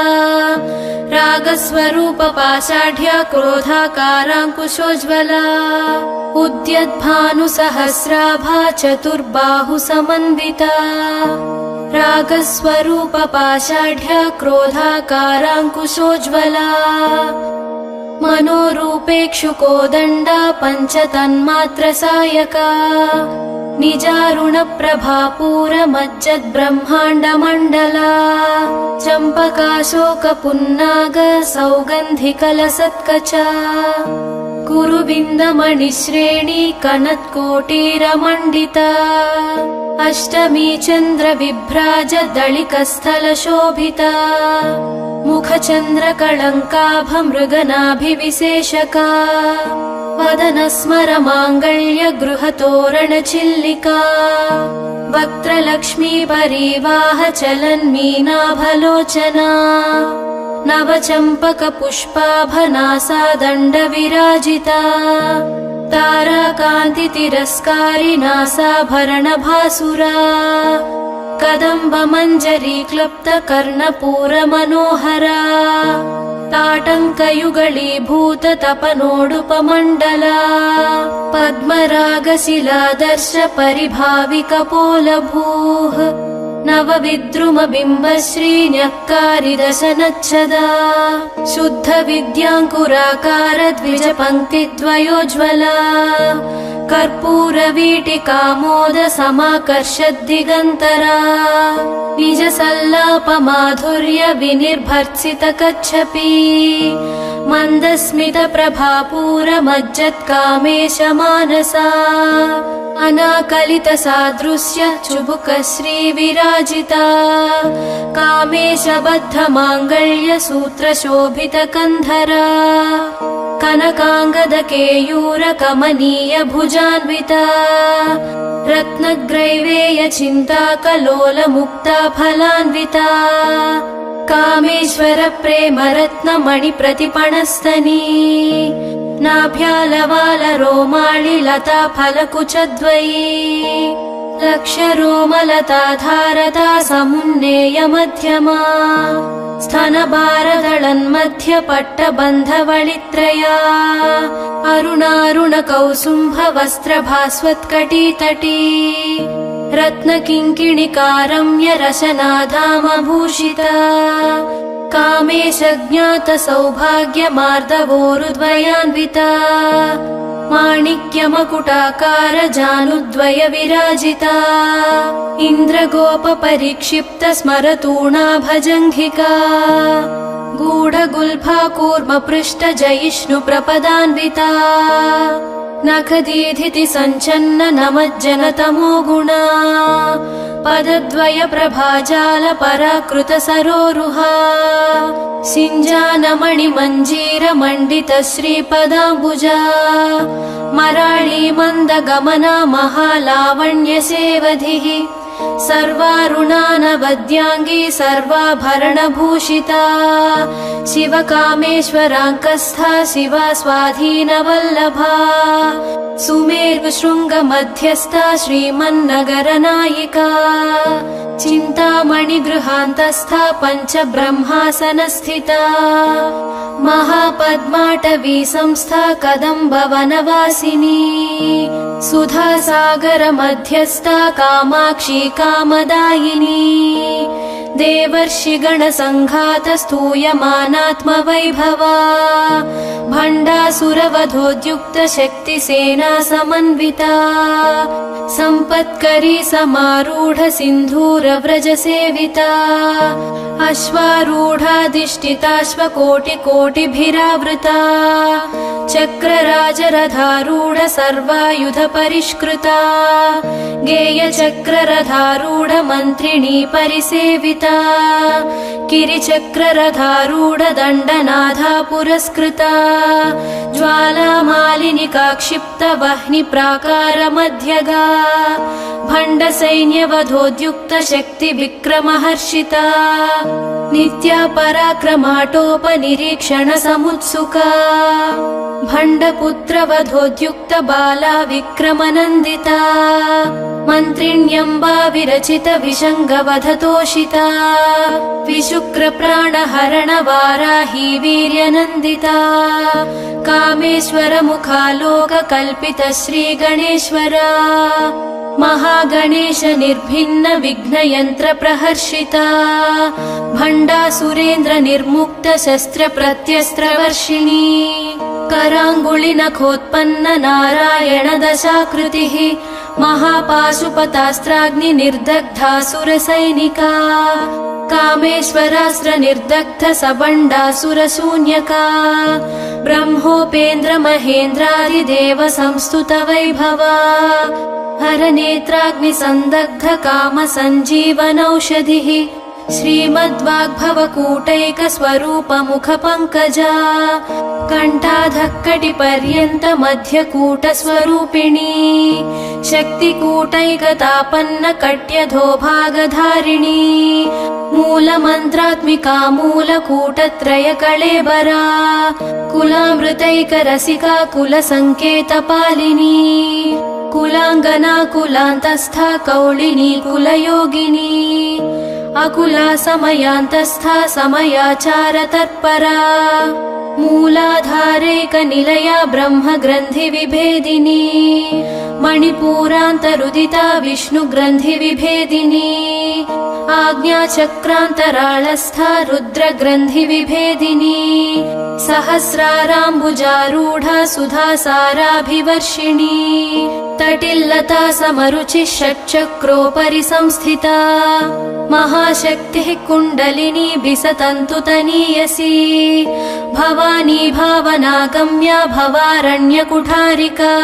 रागस्वरूपपाषाढ्या क्रोधाकाराङ्कुशोज्ज्वला उद्यद्भानुसहस्राभा चतुर्बाहुसमन्विता रागस्वरूपपाषाढ्या क्रोधाकाराङ्कुशोज्ज्वला मनोरूपेक्षुकोदण्डा पञ्चतन्मात्रसायका निजारुणप्रभापूरमज्जद्ब्रह्माण्डमण्डला चम्पकाशोकपुन्नाग सौगन्धिकलसत्कचा कुरुविन्दमणिश्रेणी कनत्कोटीरमण्डिता अष्टमी चन्द्रविभ्राज दळिकस्थलशोभिता मुखचन्द्रकळङ्काभमृगनाभिविशेषका वदनस्मरमाङ्गल्य गृहतोरणचिल्लिका वक्त्रलक्ष्मी परिवाह चलन्मीनाभलोचना नवचम्पकपुष्पाभनासा दण्डविराजिता ताराकान्तितिरस्कारी नासाभरणभासुरा कदम्बमञ्जरी क्लुप्तकर्णपूरमनोहरा ताटङ्कयुगलीभूत तपनोडुपमण्डला पद्मरागशिलादर्श परिभाविकपोलभूः नवविद्रुमबिम्बश्रीन्यक्कारिदशनच्छदा शुद्धविद्याङ्कुराकार द्विजपङ्क्तिद्वयोज्ज्वला कर्पूरवीटिकामोद समाकर्षद्दिगन्तरा निजसल्लापमाधुर्य विनिर्भर्त्सितकच्छपी मन्दस्मितप्रभापूरमज्जत्कामेशमानसा अनाकलितसादृश्य चुबुकश्रीविराजिता कामेशबद्धमाङ्गल्यसूत्रशोभितकन्धरा कनकाङ्गदकेयूरकमनीयभुजान्विता रत्नग्रैवेयचिन्ताकलोलमुक्ता फलान्विता कामेश्वरप्रेमरत्नमणिप्रतिपणस्तनी नाभ्यालवालरोमाळिलता फलकुचद्वयी लक्षरोमलताधारता समुन्नेयमध्यमा स्तनभारदळन्मध्यपट्टबन्धवळित्रया अरुणारुणकौसुम्भवस्त्रभास्वत्कटीतटी रत्नकिङ्किणिकारम्यरशनाधामभूषिता कामेशज्ञातसौभाग्यमार्दवोरुद्वयान्विता माणिक्यमकुटाकार जानुद्वय विराजिता इन्द्रगोपपरिक्षिप्त स्मरतूणाभजङ्घिका गूढगुल्फा कूर्मपृष्ठ जयिष्णुप्रपदान्विता नखदीधिति सञ्चन्न नमज्जनतमो गुणा पदद्वय प्रभाजाल पराकृत सरोरुहा सिञ्जानमणिमञ्जीर मण्डित श्रीपदाम्बुजा मराळी मन्दगमना महालावण्यसेवधिः सर्वारुणानवद्याङ्गी सर्वाभरणभूषिता शिवकामेश्वराङ्कस्था शिवा स्वाधीनवल्लभा सुमेरुशृङ्गमध्यस्था श्रीमन्नगरनायिका चिन्तामणिगृहान्तस्था पञ्चब्रह्मासनस्थिता महापद्माटवी संस्था कदम्बवनवासिनी सुधासागरमध्यस्था कामाक्षी कामदायिनी देवर्षिगणसङ्घात स्तूयमानात्मवैभवा भण्डासुरवधोद्युक्त शक्तिसेना समन्विता सम्पत्करी समारूढ सिन्धूरव्रजसेविता अश्वारूढाधिष्ठिताश्वकोटिकोटिभिरावृता चक्रराजरथारूढ सर्वायुध परिष्कृता गेयचक्ररथारूढ मन्त्रिणी परिसेविता गिरिचक्ररथारूढ दण्डनाथा पुरस्कृता ज्वालामालिनिका क्षिप्तवह्निप्राकारमध्यगा भण्डसैन्यवधोद्युक्तशक्तिविक्रमहर्षिता नित्या पराक्रमाटोपनिरीक्षणसमुत्सुका भण्डपुत्रवधोद्युक्तबाला विक्रमनन्दिता मन्त्रिण्यम्बा विरचितविशङ्गवधतोषिता विशुक्रप्राणहरणवाराही वीर्यनन्दिता कामेश्वरमुखालोककल्पितश्रीगणेश्वरा महागणेश निर्भिन्न विघ्नयन्त्रप्रहर्षिता भण्डासुरेन्द्र निर्मुक्त शस्त्रप्रत्यस्त्रवर्षिणी कराङ्गुलिनखोत्पन्न नारायण दशाकृतिः महापाशुपतास्त्राग्नि निर्दग्धासुरसैनिका कामेश्वरास्त्र निर्दग्ध सबण्डासुरशून्यका ब्रह्मोपेन्द्र महेन्द्रादिदेव संस्तुत वैभवा हरनेत्राग्नि संदग्ध काम सञ्जीवनौषधिः श्रीमद्वाग्भवकूटैक स्वरूप मुख पंकजा कंठाधक्कटिपर्यन्त मध्यकूट स्वरूपिणी शक्तिकूटैकतापन्न कट्यधो भागधारिणी मूलमन्त्रात्मिका मूलकूटत्रय कळेबरा कुलामृतैक रसिका कुलसंकेतपालिनी कुलांगना कुलान्तस्था कौलिनी कुलयोगिनी अकुला समयांतस्था समयाचार तत्परा मूलाधारैक निलया ब्रह्म ग्रंथि विभेदिनी मणिपूरान्तरुदिता विष्णु ग्रंथि विभेदिनी आज्ञाचक्रान्तराळस्था रुद्र ग्रंथि विभेदिनी सहस्राराम्बुजारूढा सुधासाराभिवर्षिणी तटिल्लता समरुचिः षट्चक्रोपरि संस्थिता महाशक्तिः कुण्डलिनी बिसतन्तुतनीयसी भवानी भावनागम्या भवारण्यकुठारिका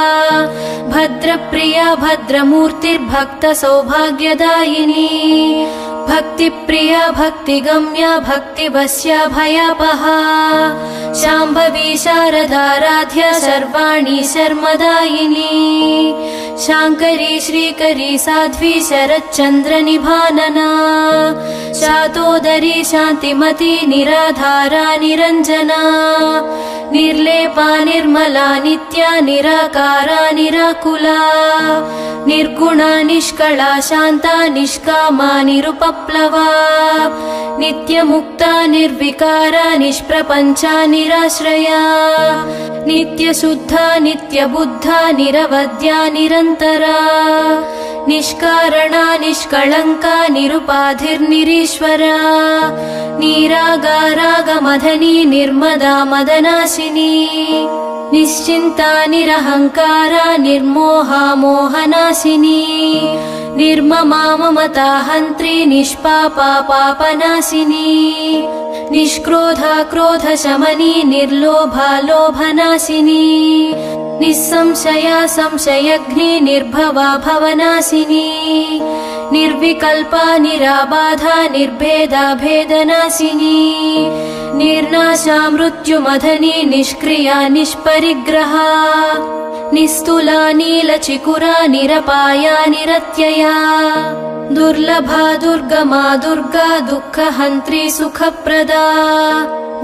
भद्रप्रिया भद्रमूर्तिर्भक्तसौभाग्यदायिनी भक्तिप्रिया भक्तिगम्या भक्तिवश्या भयापहा शाम्भवी शारदाराध्या सर्वाणि शर्मदायिनी शाङ्करी श्रीकरी साध्वी शरच्चन्द्र निभानना शातोदरी शान्तिमती निराधारा निरञ्जना निर्लेपा निर्मला नित्या निराकारा निराकुला निर्गुणा निष्कला शान्ता निष्कामा निरुपप्लवा नित्यमुक्ता निर्विकारा निष्प्रपञ्चा निराश्रया नित्यशुद्धा नित्यबुद्धा निरवद्या निरन्तरा निष्कारणा निष्कळङ्का निरुपाधिर्निरीश्वरा निरागारागमदनी निर्मदा मदनाशिनी निश्चिन्ता निरहङ्कारा निर्मोहा मोहनाशिनी निर्ममा ममता हन्त्री निष्पापा पापनाशिनी निष्क्रोधा क्रोधशमनी निर्लोभा लोभनाशिनी निस्संशया संशयघ्नी निर्भवा भवनाशिनी निर्विकल्पा निराबाधा निर्भेदा भेदनाशिनी निर्नाशा मृत्युमदनी निष्क्रिया निष्परिग्रहा निस्तुला नीलचिकुरा निरपाया निरत्यया दुर्लभा दुर्गमा दुर्गा दुःखहन्त्री सुखप्रदा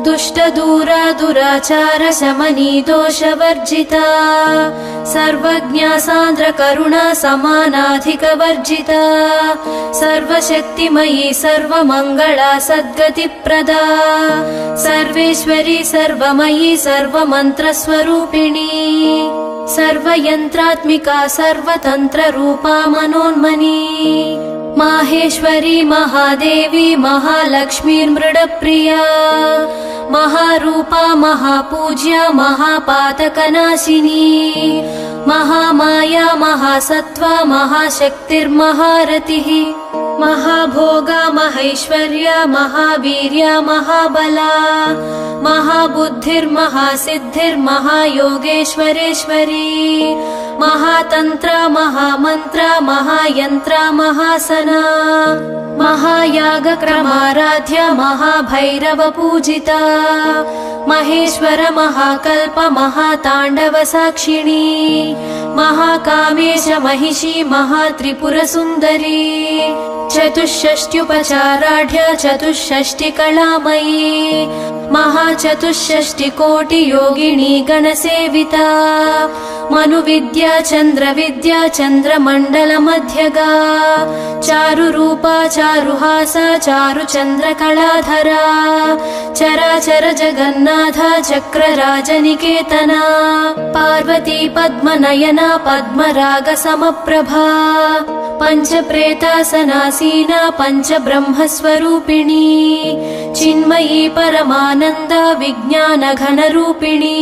दुष्टदूरा दुराचार शमनी दोषवर्जिता सर्वज्ञा सान्द्र करुणा समानाधिकवर्जिता सर्वशक्तिमयी सर्वमङ्गला सद्गतिप्रदा सर्वेश्वरी सर्वमयी सर्वमन्त्रस्वरूपिणी सर्वयन्त्रात्मिका सर्वतन्त्ररूपा मनोन्मनी माहेश्वरी महादेवी महालक्ष्मीर्मृडप्रिया महारूपा महापूज्या महापातकनाशिनी महामाया महासत्त्वा महाशक्तिर्महारतिः महाभोगा महैश्वर्या महावीर्या महाबला महाबुद्धिर्महासिद्धिर्महायोगेश्वरेश्वरी महातंत्र महामंत्र महायंत्र महासना महायागक्रमाराध्य महाभैरव पूजिता महेश्वर महाकल्प महातांडव साक्षिणी महाकामेश महिषी महात्रिपुर सुंदरी चतुष्षष्ट्युपचाराढ्य चतुष्षष्टिकलामयी महाचतुष्षष्टिकोटि योगिनी गणसेविता मनुविद्या चंद्रविद्या चंद्रमंडल मध्यगा चारुरूपा चारुहासा चारुचंद्रकलाधरा चराचर जगन्नाथ चक्रराजनिकेतना पार्वती पद्मनयना पद्मराग समप्रभा पंचप्रेतासनासीना पंचब्रह्मस्वरूपिणी चिन्मयी परमानंद विज्ञान घनरूपिणी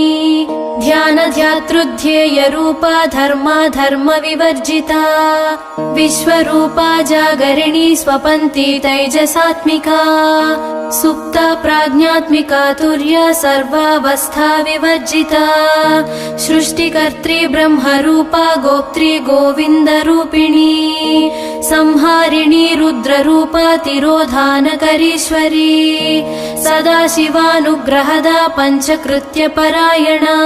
ध्यान ध्यातृध्येय रूपा धर्मा धर्म विवर्जिता विश्वरूपा जागरिणी स्वपन्ती तैजसात्मिका सुप्ता प्राज्ञात्मिका तुर्या सर्वावस्था विवर्जिता सृष्टिकर्त्री ब्रह्मरूपा गोप्त्री गोविन्द रूपिणी संहारिणी रुद्ररूपा तिरोधानकरीश्वरी सदाशिवानुग्रहदा पंचकृत्य परायणा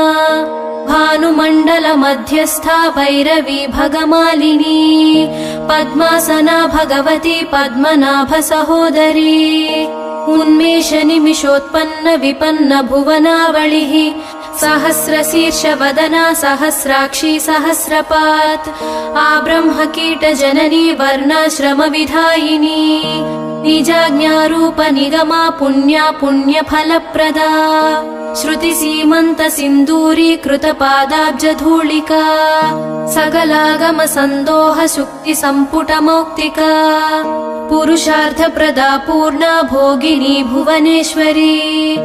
भानुमण्डल मध्यस्था भैरवी भगमालिनी पद्मासना भगवती पद्मनाभ सहोदरी उन्मेष निमिषोत्पन्न विपन्न भुवनावलिः सहस्रशीर्ष वदना सहस्राक्षी सहस्रपात् आब्रह्म कीट जननी वर्णाश्रम विधायिनी निजाज्ञारूप निगमा पुण्या पुण्य फलप्रदा श्रुति सीमंत सिंदूरी कृत पादाब्ज धूलिका सकलागम संदोह शुक्ति संपुट मौक्तिका पुरुषार्थ प्रदा पूर्णा भोगिनी भुवनेश्वरी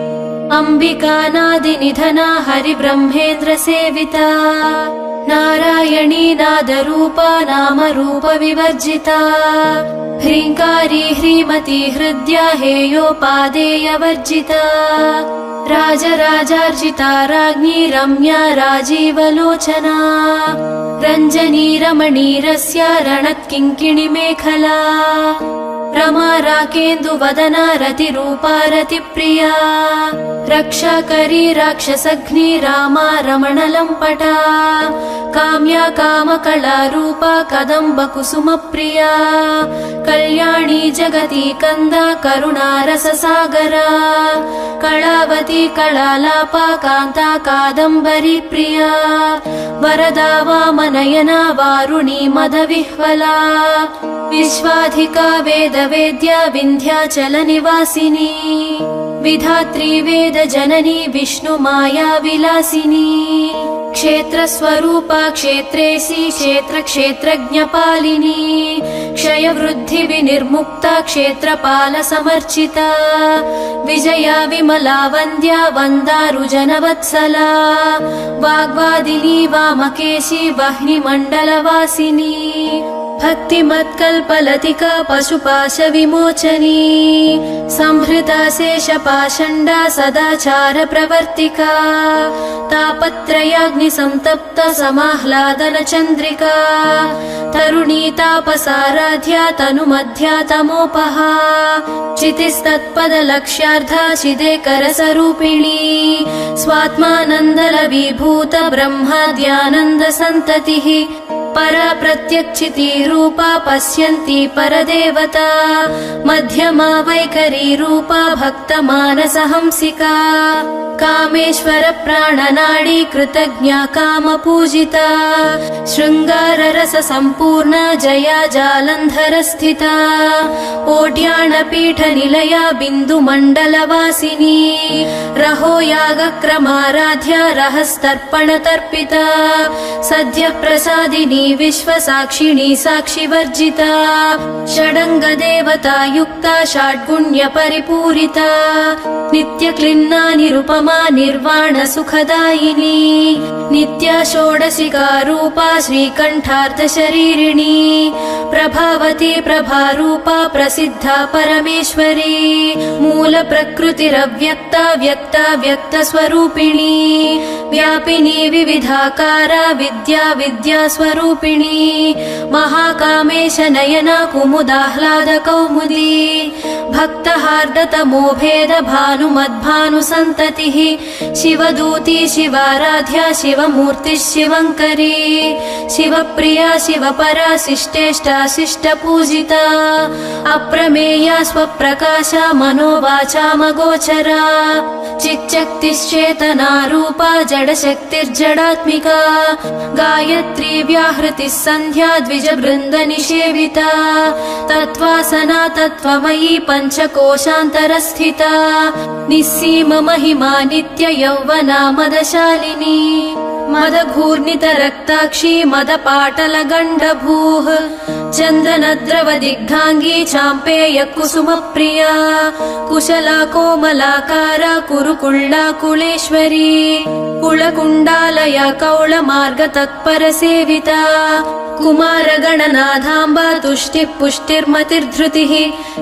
अंबिकानादि निधना हरि ब्रह्मेन्द्र सेविता नारायणी नादरूपा नाम रूप विवर्जिता ह्रींकारी ह्रीमती हृद्या हेयोपादेय वर्जिता राजराजार्चिता राज्ञी रम्या राजीवलोचना रञ्जनी रमणीरस्या रणत्किङ्किणी मेखला रमा राकेन्दुवदना रतिरूपा रतिप्रिया रक्षाकरी राक्षसघ्नी रामा रमणलम्पटा काम्या कामकलारूपा कदम्बकुसुमप्रिया कल्याणी जगती कन्दा करुणारससागरा कलावती कलालापा कान्ता कादम्बरी प्रिया वरदा वामनयना वारुणी मदविह्वला विश्वाधिका वेदवेद्या विन्ध्याचल निवासिनी विधात्री वेद जननी विष्णु माया विलासिनी क्षेत्र स्वरूपा क्षेत्रेसी क्षेत्र क्षेत्रज्ञपालिनी क्षय वृद्धि विनिर्मुक्ता क्षेत्रपाल समर्चिता विजया विमला वन्द्या वन्दारुजनवत्सला वाग्वादिनी वामकेशी वह्नि मण्डलवासिनी भक्तिमत्कल्पलतिका पशुपाश विमोचनी संहृता शेषपाषण्डा सदाचार प्रवर्तिका तापत्रयाग्नि संतप्त समाह्लादन चन्द्रिका तरुणी तापसाराध्या तनुमध्या तमोपहा चितिस्तत्पद लक्ष्यार्था चिदेकर स्वरूपिणी स्वात्मानन्दलवीभूत ब्रह्माद्यानन्द सन्ततिः परा प्रत्यक्षिती रूपा पश्यन्ती परदेवता मध्यमा वैखरी रूपा भक्तमानसहंसिका कामेश्वर प्राणनाडी कृतज्ञा कामपूजिता शृङ्गार रस सम्पूर्णा जया जालन्धर स्थिता ओड्याणपीठ निलया बिन्दुमण्डलवासिनी रहो यागक्रमाराध्या रहस्तर्पण तर्पिता सद्य प्रसादिनी विश्वसाक्षिणी साक्षिवर्जिता षडङ्गदेवता युक्ता षड्गुण्य परिपूरिता नित्यक्लिन्ना निरुपमा क्षमा निर्वाण सुखदायिनी नित्या षोडशिका रूपा श्रीकण्ठार्थ शरीरिणी प्रभावती प्रभारूपा प्रसिद्धा परमेश्वरी मूल प्रकृतिरव्यक्ता व्यक्ता व्यक्त स्वरूपिणी व्यापिनी विविधाकारा विद्या विद्या स्वरूपिणी महाकामेश नयना कुमुदाह्लाद कौमुदी भक्तहार्दतमो भेद भानुमद्भानु सन्ततिः शिवदूती शिवाराध्या शिवमूर्तिः शिवङ्करी शिवप्रिया शिवपरा शिष्टेष्टा शिष्टपूजिता अप्रमेया स्वप्रकाशा मनोवाचामगोचरा चिच्चक्तिश्चेतना रूपा जडशक्तिर्जडात्मिका गायत्री व्याहृतिः सन्ध्या द्विजवृन्दनिषेविता तत्त्वासना तत्त्वमयी पञ्चकोशान्तरस्थिता निस्सीम महिमा नित्य यौवना मदशालिनी मदघूर्णितरक्ताक्षी मदपाटलगण्डभूः चन्दनद्रवदिग्धाङ्गी चाम्पेय कुसुमप्रिया कुशला कोमलाकारा कुरुकुळ्ळा कुलेश्वरी कुलकुण्डालया कौळमार्गतत्परसेविता कुमारगणनाथाम्बा तुष्टिः पुष्टिर्मतिर्धृतिः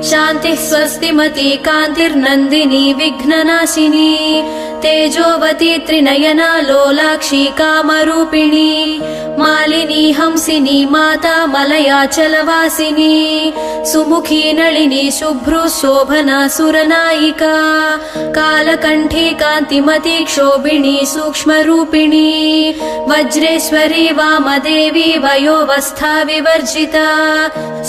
शान्तिः स्वस्तिमती कान्तिर्नन्दिनी विघ्ननाशिनी तेजोवती त्रिनयना लोलाक्षी कामरूपिणी मालिनी हंसिनी माता मलयाचलवासिनी सुमुखी नलिनी शुभ्रू शोभना सुरनायिका कालकण्ठी कान्तिमती क्षोभिणी सूक्ष्मरूपिणी वज्रेश्वरी वामदेवी वयोवस्था विवर्जिता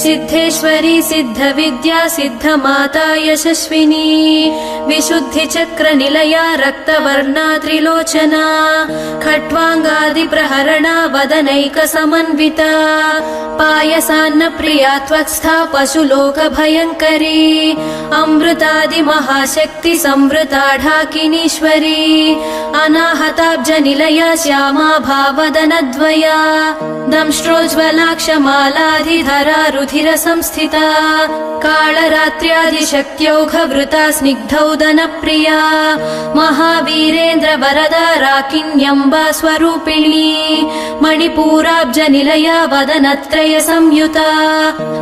सिद्धेश्वरी सिद्धविद्या सिद्धमाता यशस्विनी विशुद्धिचक्रनिलया रक्तवर्णा त्रिलोचना खट्वाङ्गादिप्रहरणा वदनैकसमन्विता पायसान्नप्रिया त्वत्स्था पशुलोकभयङ्करी अमृतादिमहाशक्ति संवृता ढाकिनीश्वरी अनाहताब्जनिलया श्यामा भावदनद्वया दंष्ट्रोज्ज्वलाक्षमालाधिधरा रुधिरसंस्थिता कालरात्र्यादिशक्त्यौघवृता स्निग्धौदनप्रिया महावीरेन्द्र वरदा राकिन्यम्बा स्वरूपिणी मणिपूराब्जनिलया वदनत्रय संयुता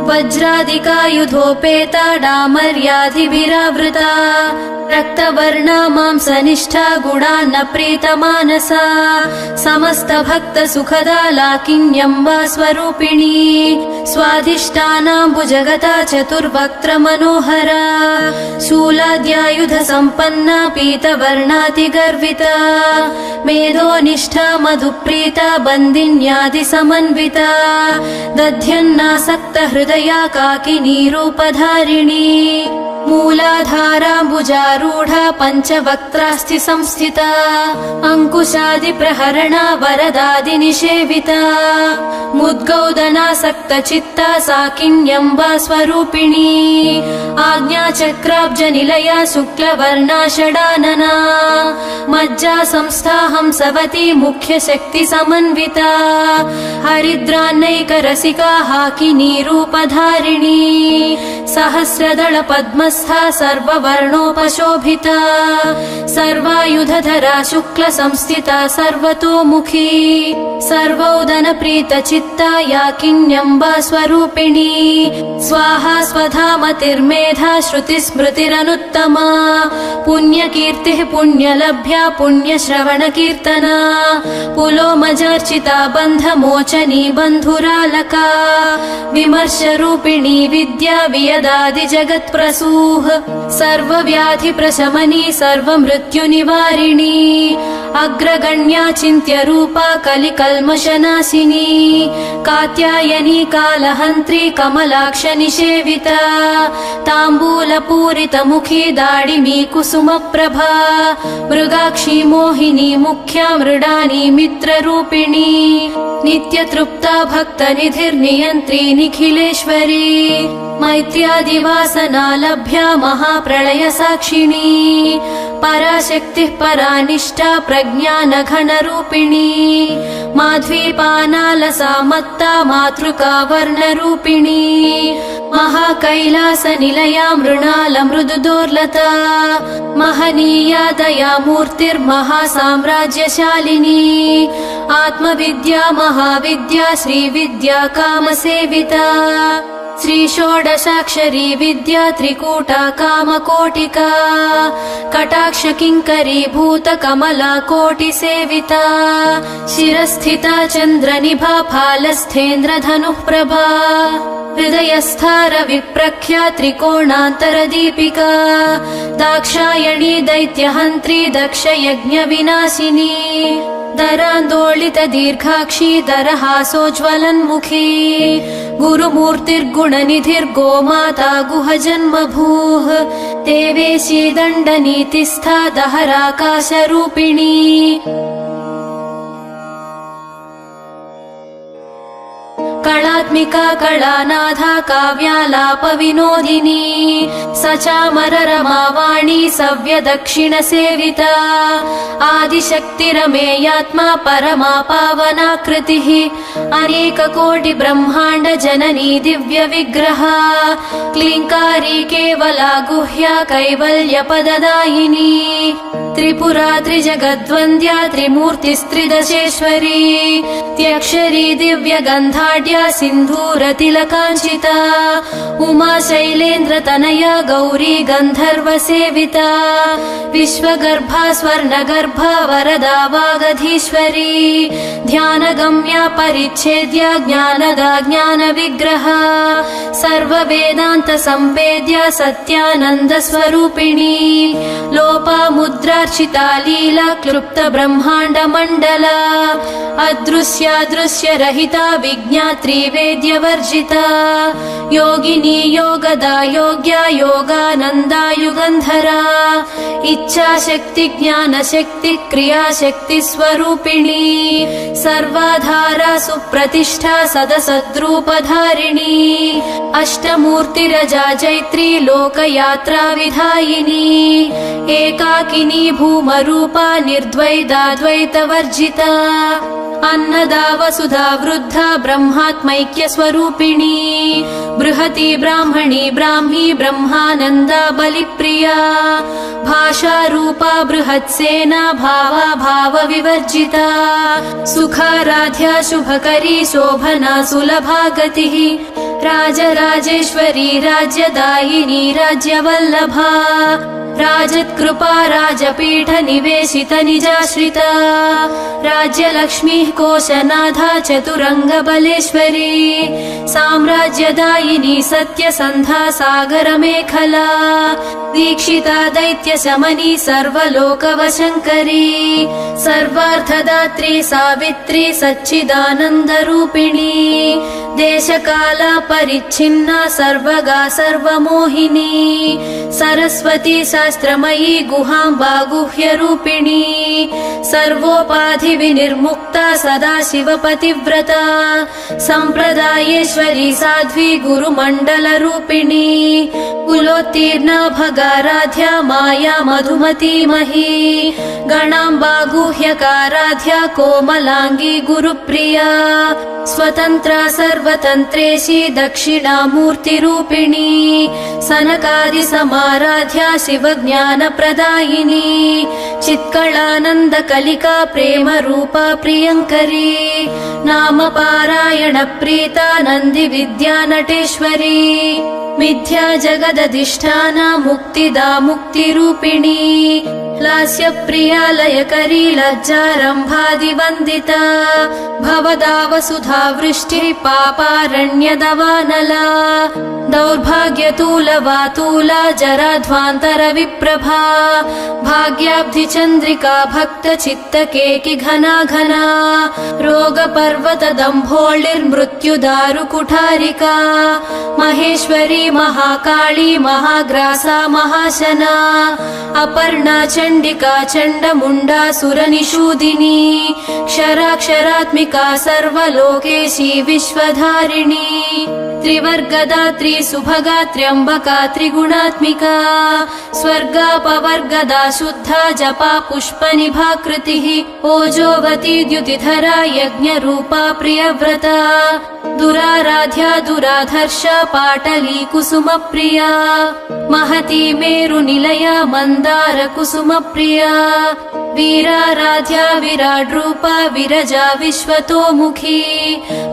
वज्रादिकायुधोपेता डामर्याधिभिरावृता रक्तवर्णा मांसनिष्ठा गुणान्न प्रीतमानसा समस्त भक्त सुखदा लाकिन्यम्बा स्वरूपिणी स्वाधिष्ठानाम्बुजगता चतुर्वक्त्र मनोहरा शूलाद्यायुध सम्पन्ना पीतवर्णातिगर्विता मेधोनिष्ठा मधुप्रीता बन्दिन्यादि समन्विता दध्यन्नासक्त हृदया काकिनी रूपधारिणी मूलाधाराम्बुजारूढा पञ्चवक्त्रास्ति संस्थिता अङ्कुशादिप्रहरणा वरदादिनिषेविता मुद्गौदनासक्तचित्ता साकिन्यम्बा स्वरूपिणी आज्ञाचक्राब्जनिलया शुक्लवर्णा षडानना मज्जा संस्था हंसवती मुख्यशक्तिसमन्विता हरिद्रान्नैकरसिका हाकिनी रूपधारिणी सहस्रदल पद्मस्था सर्ववर्णोपशोभिता सर्वायुधधरा शुक्ल संस्थिता सर्वतोमुखी सर्वौदनप्रीतचित्ता याकिन्यम्बा स्वरूपिणी स्वाहा स्वधामतिर्मेधा श्रुतिस्मृतिरनुत्तमा पुण्यकीर्तिः पुण्यलभ्या पुण्यश्रवणकीर्तना पुलोमजार्चिता बन्धमोचनी बन्धुरालका विमर्शरूपिणी विद्या वियदादिजगत्प्रसूः सर्वव्याधिप्रशमनी सर्वमृत्युनिवारिणी अग्रगण्या चिन्त्यरूपा कलिकल्मषनाशिनी कात्यायनी कालहन्त्री कमलाक्षनिषेविता ताम्बूलपूरितमुखी दाडिमी कुसुमप्रभा मृगाक्षी मोहिनी मुख्या मृडानी मित्ररूपिणी नित्यतृप्ता भक्तनिधिर्नियन्त्री निखिलेश्वरी मैत्र्यादिवासना लभ्या महाप्रलय साक्षिणी पराशक्तिः परानिष्ठा प्रज्ञानघनरूपिणी माध्वीपानालसा मत्ता मातृका वर्णरूपिणी महाकैलासनिलया मृणालमृदुदोर्लता महनीया दया मूर्तिर्महासाम्राज्यशालिनी आत्मविद्या महाविद्या श्रीविद्या कामसेविता श्रीषोडशाक्षरी विद्या त्रिकूटा कामकोटिका कटाक्ष किङ्करी भूत कमला कोटिसेविता शिरस्थिता चन्द्रनिभा फालस्थेन्द्रधनुः प्रभा हृदयस्थार विप्रख्या त्रिकोणान्तरदीपिका दाक्षायणी दैत्यहन्त्री दक्षयज्ञविनाशिनी दरान्दोलित दीर्घाक्षी दरहासोज्ज्वलन्मुखी गुरुमूर्तिर्गुणनिधिर्गोमाता गुहजन्मभूः देवेशी दण्डनीतिस्था दहराकाशरूपिणी कलात्मिका कलानाथा काव्यालापविनोदिनी सचामररमावाणी सव्यदक्षिणसेविता आदिशक्तिरमेयात्मा परमा पावनाकृतिः अनेककोटिब्रह्माण्ड जननी दिव्यविग्रहा क्लीङ्कारी केवला गुह्या कैवल्यपददायिनी त्रिपुरा त्रिजगद्वन्द्या त्रिमूर्तिस्त्रिदशेश्वरी त्यक्षरी दिव्यगन्धाढ्या सिन्धूरतिलकाञ्चिता उमा शैलेन्द्रतनया गौरी गन्धर्वसेविता विश्वगर्भा स्वर्णगर्भा वरदा वागधीश्वरी ध्यानगम्या परिच्छेद्या ज्ञानदा ज्ञानविग्रहा सर्ववेदान्तसम्वेद्या सत्यानन्दस्वरूपिणी लोपामुद्रार्चिता लीला क्लुप्त ब्रह्माण्डमण्डला अदृश्यादृश्यरहिता विज्ञात्री वेद्यवर्जिता योगिनी योगदा योग्या योगानन्दा युगन्धरा इच्छाशक्ति ज्ञानशक्ति क्रियाशक्ति स्वरूपिणी सर्वाधारा सुप्रतिष्ठा सदसद्रूपधारिणी अष्टमूर्तिरजा जैत्री लोकयात्रा विधायिनी एकाकिनी भूमरूपा निर्द्वैताद्वैतवर्जिता अन्नदा वसुधा वृद्धा ब्रह्मात्मैक्यस्वरूपिणी बृहती ब्राह्मणी ब्राह्मी ब्रह्मानन्दा बलिप्रिया भाषारूपा बृहत्सेना भावा भावविवर्जिता सुखाराध्या शुभकरी शोभना सुलभा गतिः राजराजेश्वरी राज्यदायिनी राज्यवल्लभा राजत्कृपा राजपीठ निवेशित निजाश्रिता राज्यलक्ष्मीः कोशनाथा चतुरङ्गबलेश्वरी साम्राज्यदायिनी सत्यसन्धा सागरमेखला दीक्षिता दैत्यशमनी सर्वलोकवशङ्करी सर्वार्थदात्री सावित्री सच्चिदानन्दरूपिणी देशकाला परिच्छिन्ना सर्वगा सर्वमोहिनी सरस्वती शास्त्रमयी गुहाम्बा गुह्यरूपिणी सर्वोपाधिविनिर्मुक्ता सदाशिवपतिव्रता सम्प्रदायेश्वरी साध्वी गुरुमण्डलरूपिणी कुलोत्तीर्णा भगाराध्या माया मधुमतीमही गणाम्बा गुह्यकाराध्या कोमलाङ्गी गुरुप्रिया स्वतन्त्रा सर्वतन्त्रेशी दक्षिणामूर्तिरूपिणी सनकादिसमाराध्या शिवज्ञानप्रदायिनी चित्कलानन्दकलिका प्रेमरूपा प्रियङ्करी नामपारायणप्रीता नन्दिविद्या नटेश्वरी मिथ्या जगदधिष्ठाना मुक्तिदा मुक्तिरूपिणी लास्यप्रिया लयकरी लज्जारम्भादिवन्दिता भवदा वसुधा वृष्टिः पापारण्यदवानला दौर्भाग्यतूलवातूला जराध्वान्तरविप्रभा भाग्याब्धिचन्द्रिका भक्तचित्तकेकि घना घना रोगपर्वतदम्भोळिर्मृत्युदारुकुठारिका महेश्वरी महाकाली महाग्रासा महाशना अपर्णा चण्डिका चण्डमुण्डा सुरनिषूदिनी क्षराक्षरात्मिका सर्वलोकेशी विश्वधारिणी त्रिवर्गदात्री सुभगा त्र्यम्बका त्रिगुणात्मिका स्वर्गापवर्गदा शुद्धा जपा पुष्पनिभाकृतिः ओजोवती द्युतिधरा यज्ञरूपा प्रियव्रता दुरा वीराराध्या दुराधर्ष पाटली कुसुमप्रिया महती मेरुनिलया मन्दार कुसुमप्रिया वीराराध्या विराड्रूपा विरजा विश्वतोमुखी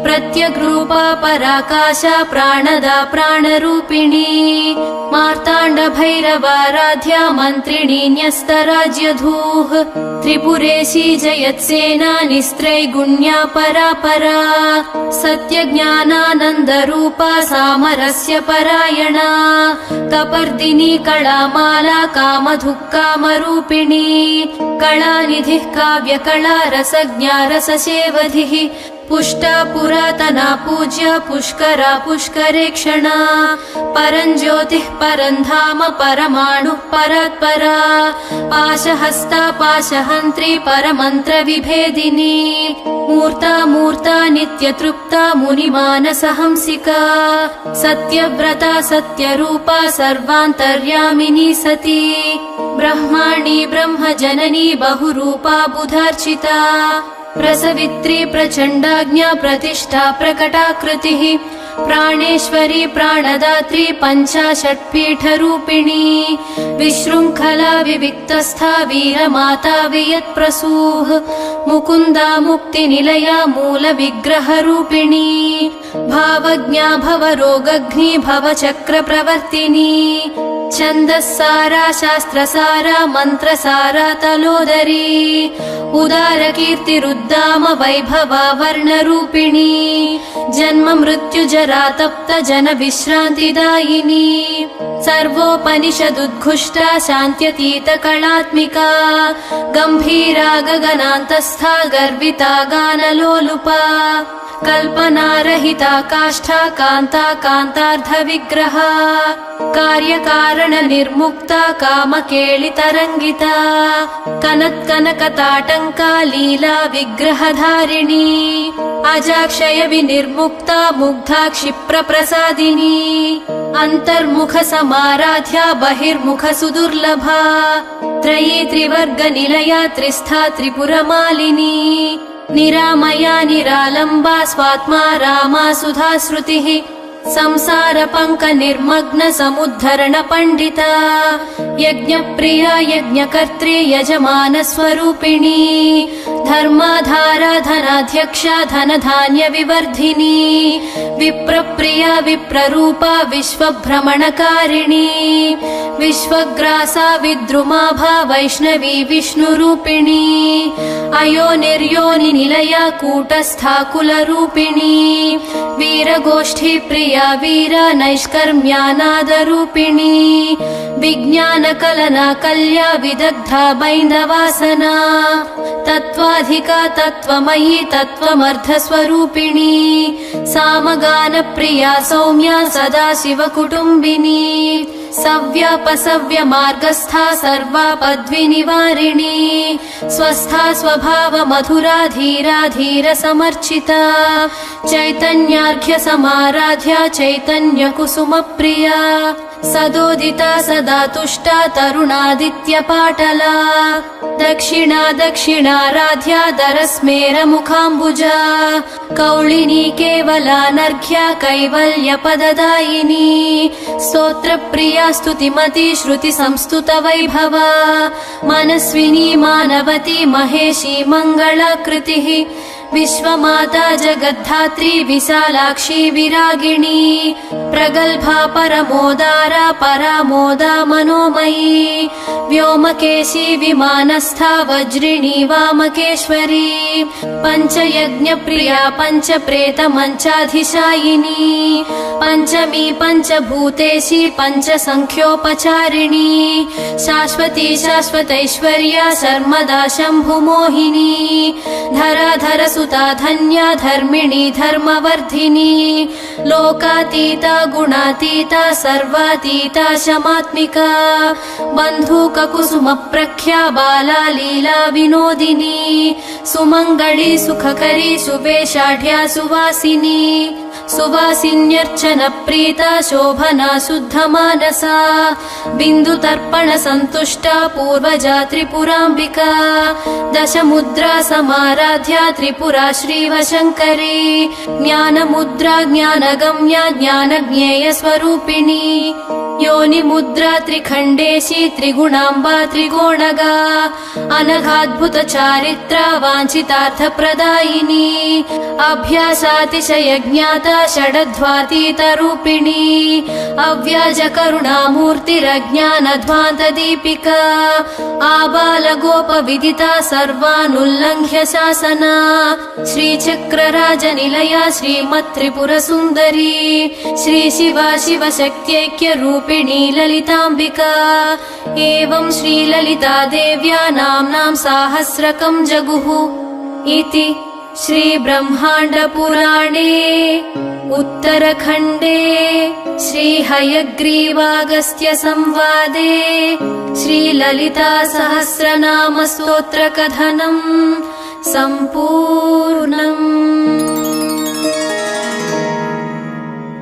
प्रत्यग्रूपा पराकाशा प्राणदा प्राणरूपिणी मार्ताण्ड भैरवाराध्या मन्त्रिणी न्यस्तराज्यधूः त्रिपुरेशी जयत्सेना निस्त्रैगुण्या परापरा सत्यज्ञानानन्दरूपा सामरस्य परायणा कपर्दिनी कलामाला कामधुक्कामरूपिणी कलानिधिः काव्यकला रसज्ञा रससेवधिः पुष्टा पुरातना पूज्या पुष्करा पुष्करेक्षणा परञ्ज्योतिः परन्धाम परमाणुः परात्परा पाशहस्ता पाशहन्त्री परमन्त्रविभेदिनी मूर्ता मूर्ता नित्यतृप्ता मुनिमानसहंसिका सत्यव्रता सत्यरूपा सर्वान्तर्यामिनी सती ब्रह्माणी ब्रह्मजननी बहुरूपा बुधार्चिता प्रसवित्री प्रचण्डाज्ञा प्रतिष्ठा प्रकटाकृतिः प्राणेश्वरी प्राणदात्री पञ्चाशत्पीठरूपिणी विशृङ्खला विविक्तस्था वीरमाता वियत्प्रसूः मुकुन्दा मुक्तिनिलया मूलविग्रहरूपिणी भावज्ञा भवरोगघ्नी भवचक्रप्रवर्तिनी छन्दस्सारा शास्त्रसारा मन्त्रसारा तलोदरी उदारकीर्तिरुद्दाम वैभवा वर्णरूपिणी जन्म मृत्युजरा तप्त जन विश्रान्तिदायिनी सर्वोपनिषदुद्घुष्टा शान्त्यतीत कलात्मिका गम्भीरा गगनान्तस्था गर्विता गानलोलुपा कल्पनारहिता काष्ठा कान्ता कान्तार्धविग्रहा कार्यकारण निर्मुक्ता कामकेलितरङ्गिता कनत्कनकताटङ्का लीला विग्रहधारिणी अजाक्षय विनिर्मुक्ता मुग्धा क्षिप्रप्रसादिनी अन्तर्मुख समाराध्या बहिर्मुख सुदुर्लभा त्रयी त्रिवर्गनिलया त्रिस्था त्रिपुरमालिनी निरामया निरालम्बा स्वात्मा रामा सुधाश्रुतिः संसार पङ्क निर्मग्न समुद्धरण पण्डिता यज्ञप्रिया यज्ञकर्त्री यजमान स्वरूपिणी धर्माधारा धनाध्यक्षा धनधान्य विवर्धिनी विप्रप्रिया विप्ररूपा विश्वभ्रमणकारिणी विश्वग्रासा विद्रुमाभा वैष्णवी विष्णुरूपिणी अयो निर्योनि निलया कूटस्था कुलरूपिणी वीरगोष्ठी प्रिया वीरा नैष्कर्म्यानादरूपिणी विज्ञानकलना कल्या विदग्धा बैन्दवासना तत्त्वाधिका तत्त्वमयी तत्त्वमर्धस्वरूपिणी सामगानप्रिया सौम्या सदाशिवकुटुम्बिनी सव्यापसव्य मार्गस्था सर्वापद्विनिवारिणी स्वस्था स्वभाव मधुरा धीरा धीर समर्चिता चैतन्यार्घ्य समाराध्या चैतन्य कुसुम प्रिया सदोदिता सदा तुष्टा तरुणादित्य पाटला दक्षिणा दक्षिणाराध्या दरस्मेर मुखाम्बुजा कौलिनी केवलानर्घ्या कैवल्य पददायिनी स्तोत्र प्रिया स्तुतिमती श्रुति संस्तुत वैभवा मनस्विनी मानवती महेशी मंगलाकृतिः विश्वमाता जगद्धात्री विशालाक्षी विरागिणी प्रगल्भा परमोदारा परामोदा मनोमयी व्योमकेशी विमानस्था वज्रिणी वामकेश्वरी पंचयज्ञ प्रिया पंचप्रेत मंचाधिशायिनी पंचमी पंचभूतेशी पंचसंख्योपचारिणी शाश्वती शाश्वतैश्वर्या शर्मदा शम्भुमोहिनी धराधर सुता धन्या धर्मिणी धर्मवर्धिनी लोकातीता गुणातीता सर्वातीता शमात्मिका बन्धुक कुसुम प्रख्या बाला लीला विनोदिनी सुमंगली सुखकरी सुवेशाढ्या सुवासिनी सुवासिन्यर्चन प्रीता शोभना शुद्धमानसा बिन्दुतर्पण सन्तुष्टा पूर्वजा त्रिपुराम्बिका दशमुद्रा समाराध्या त्रिपुरा श्रीवशङ्करी ज्ञानमुद्रा ज्ञानगम्या ज्ञानज्ञेय स्वरूपिणी योनिमुद्रा त्रिखण्डेशी त्रिगुणाम्बा त्रिगोणगा अनघाद्भुत चारित्रा वाञ्छितार्थप्रदायिनी अभ्यासातिशय ज्ञाता षडध्वातीतरूपिणी अव्याजकरुणामूर्तिरज्ञानध्वान्तदीपिका आबालगोपविदिता सर्वानुल्लङ्घ्य शासना श्रीचक्रराजनिलया श्रीमत्त्रिपुरसुन्दरी श्रीशिवा शिवशक्त्यैक्यरूपिणी ललिताम्बिका एवं श्रीललिता देव्या नाम्नां साहस्रकं जगुः इति श्रीब्रह्माण्डपुराणे उत्तरखण्डे श्रीहयग्रीवागस्त्य संवादे श्रीललिता सहस्रनाम स्तोत्रकथनं सम्पूर्णम्।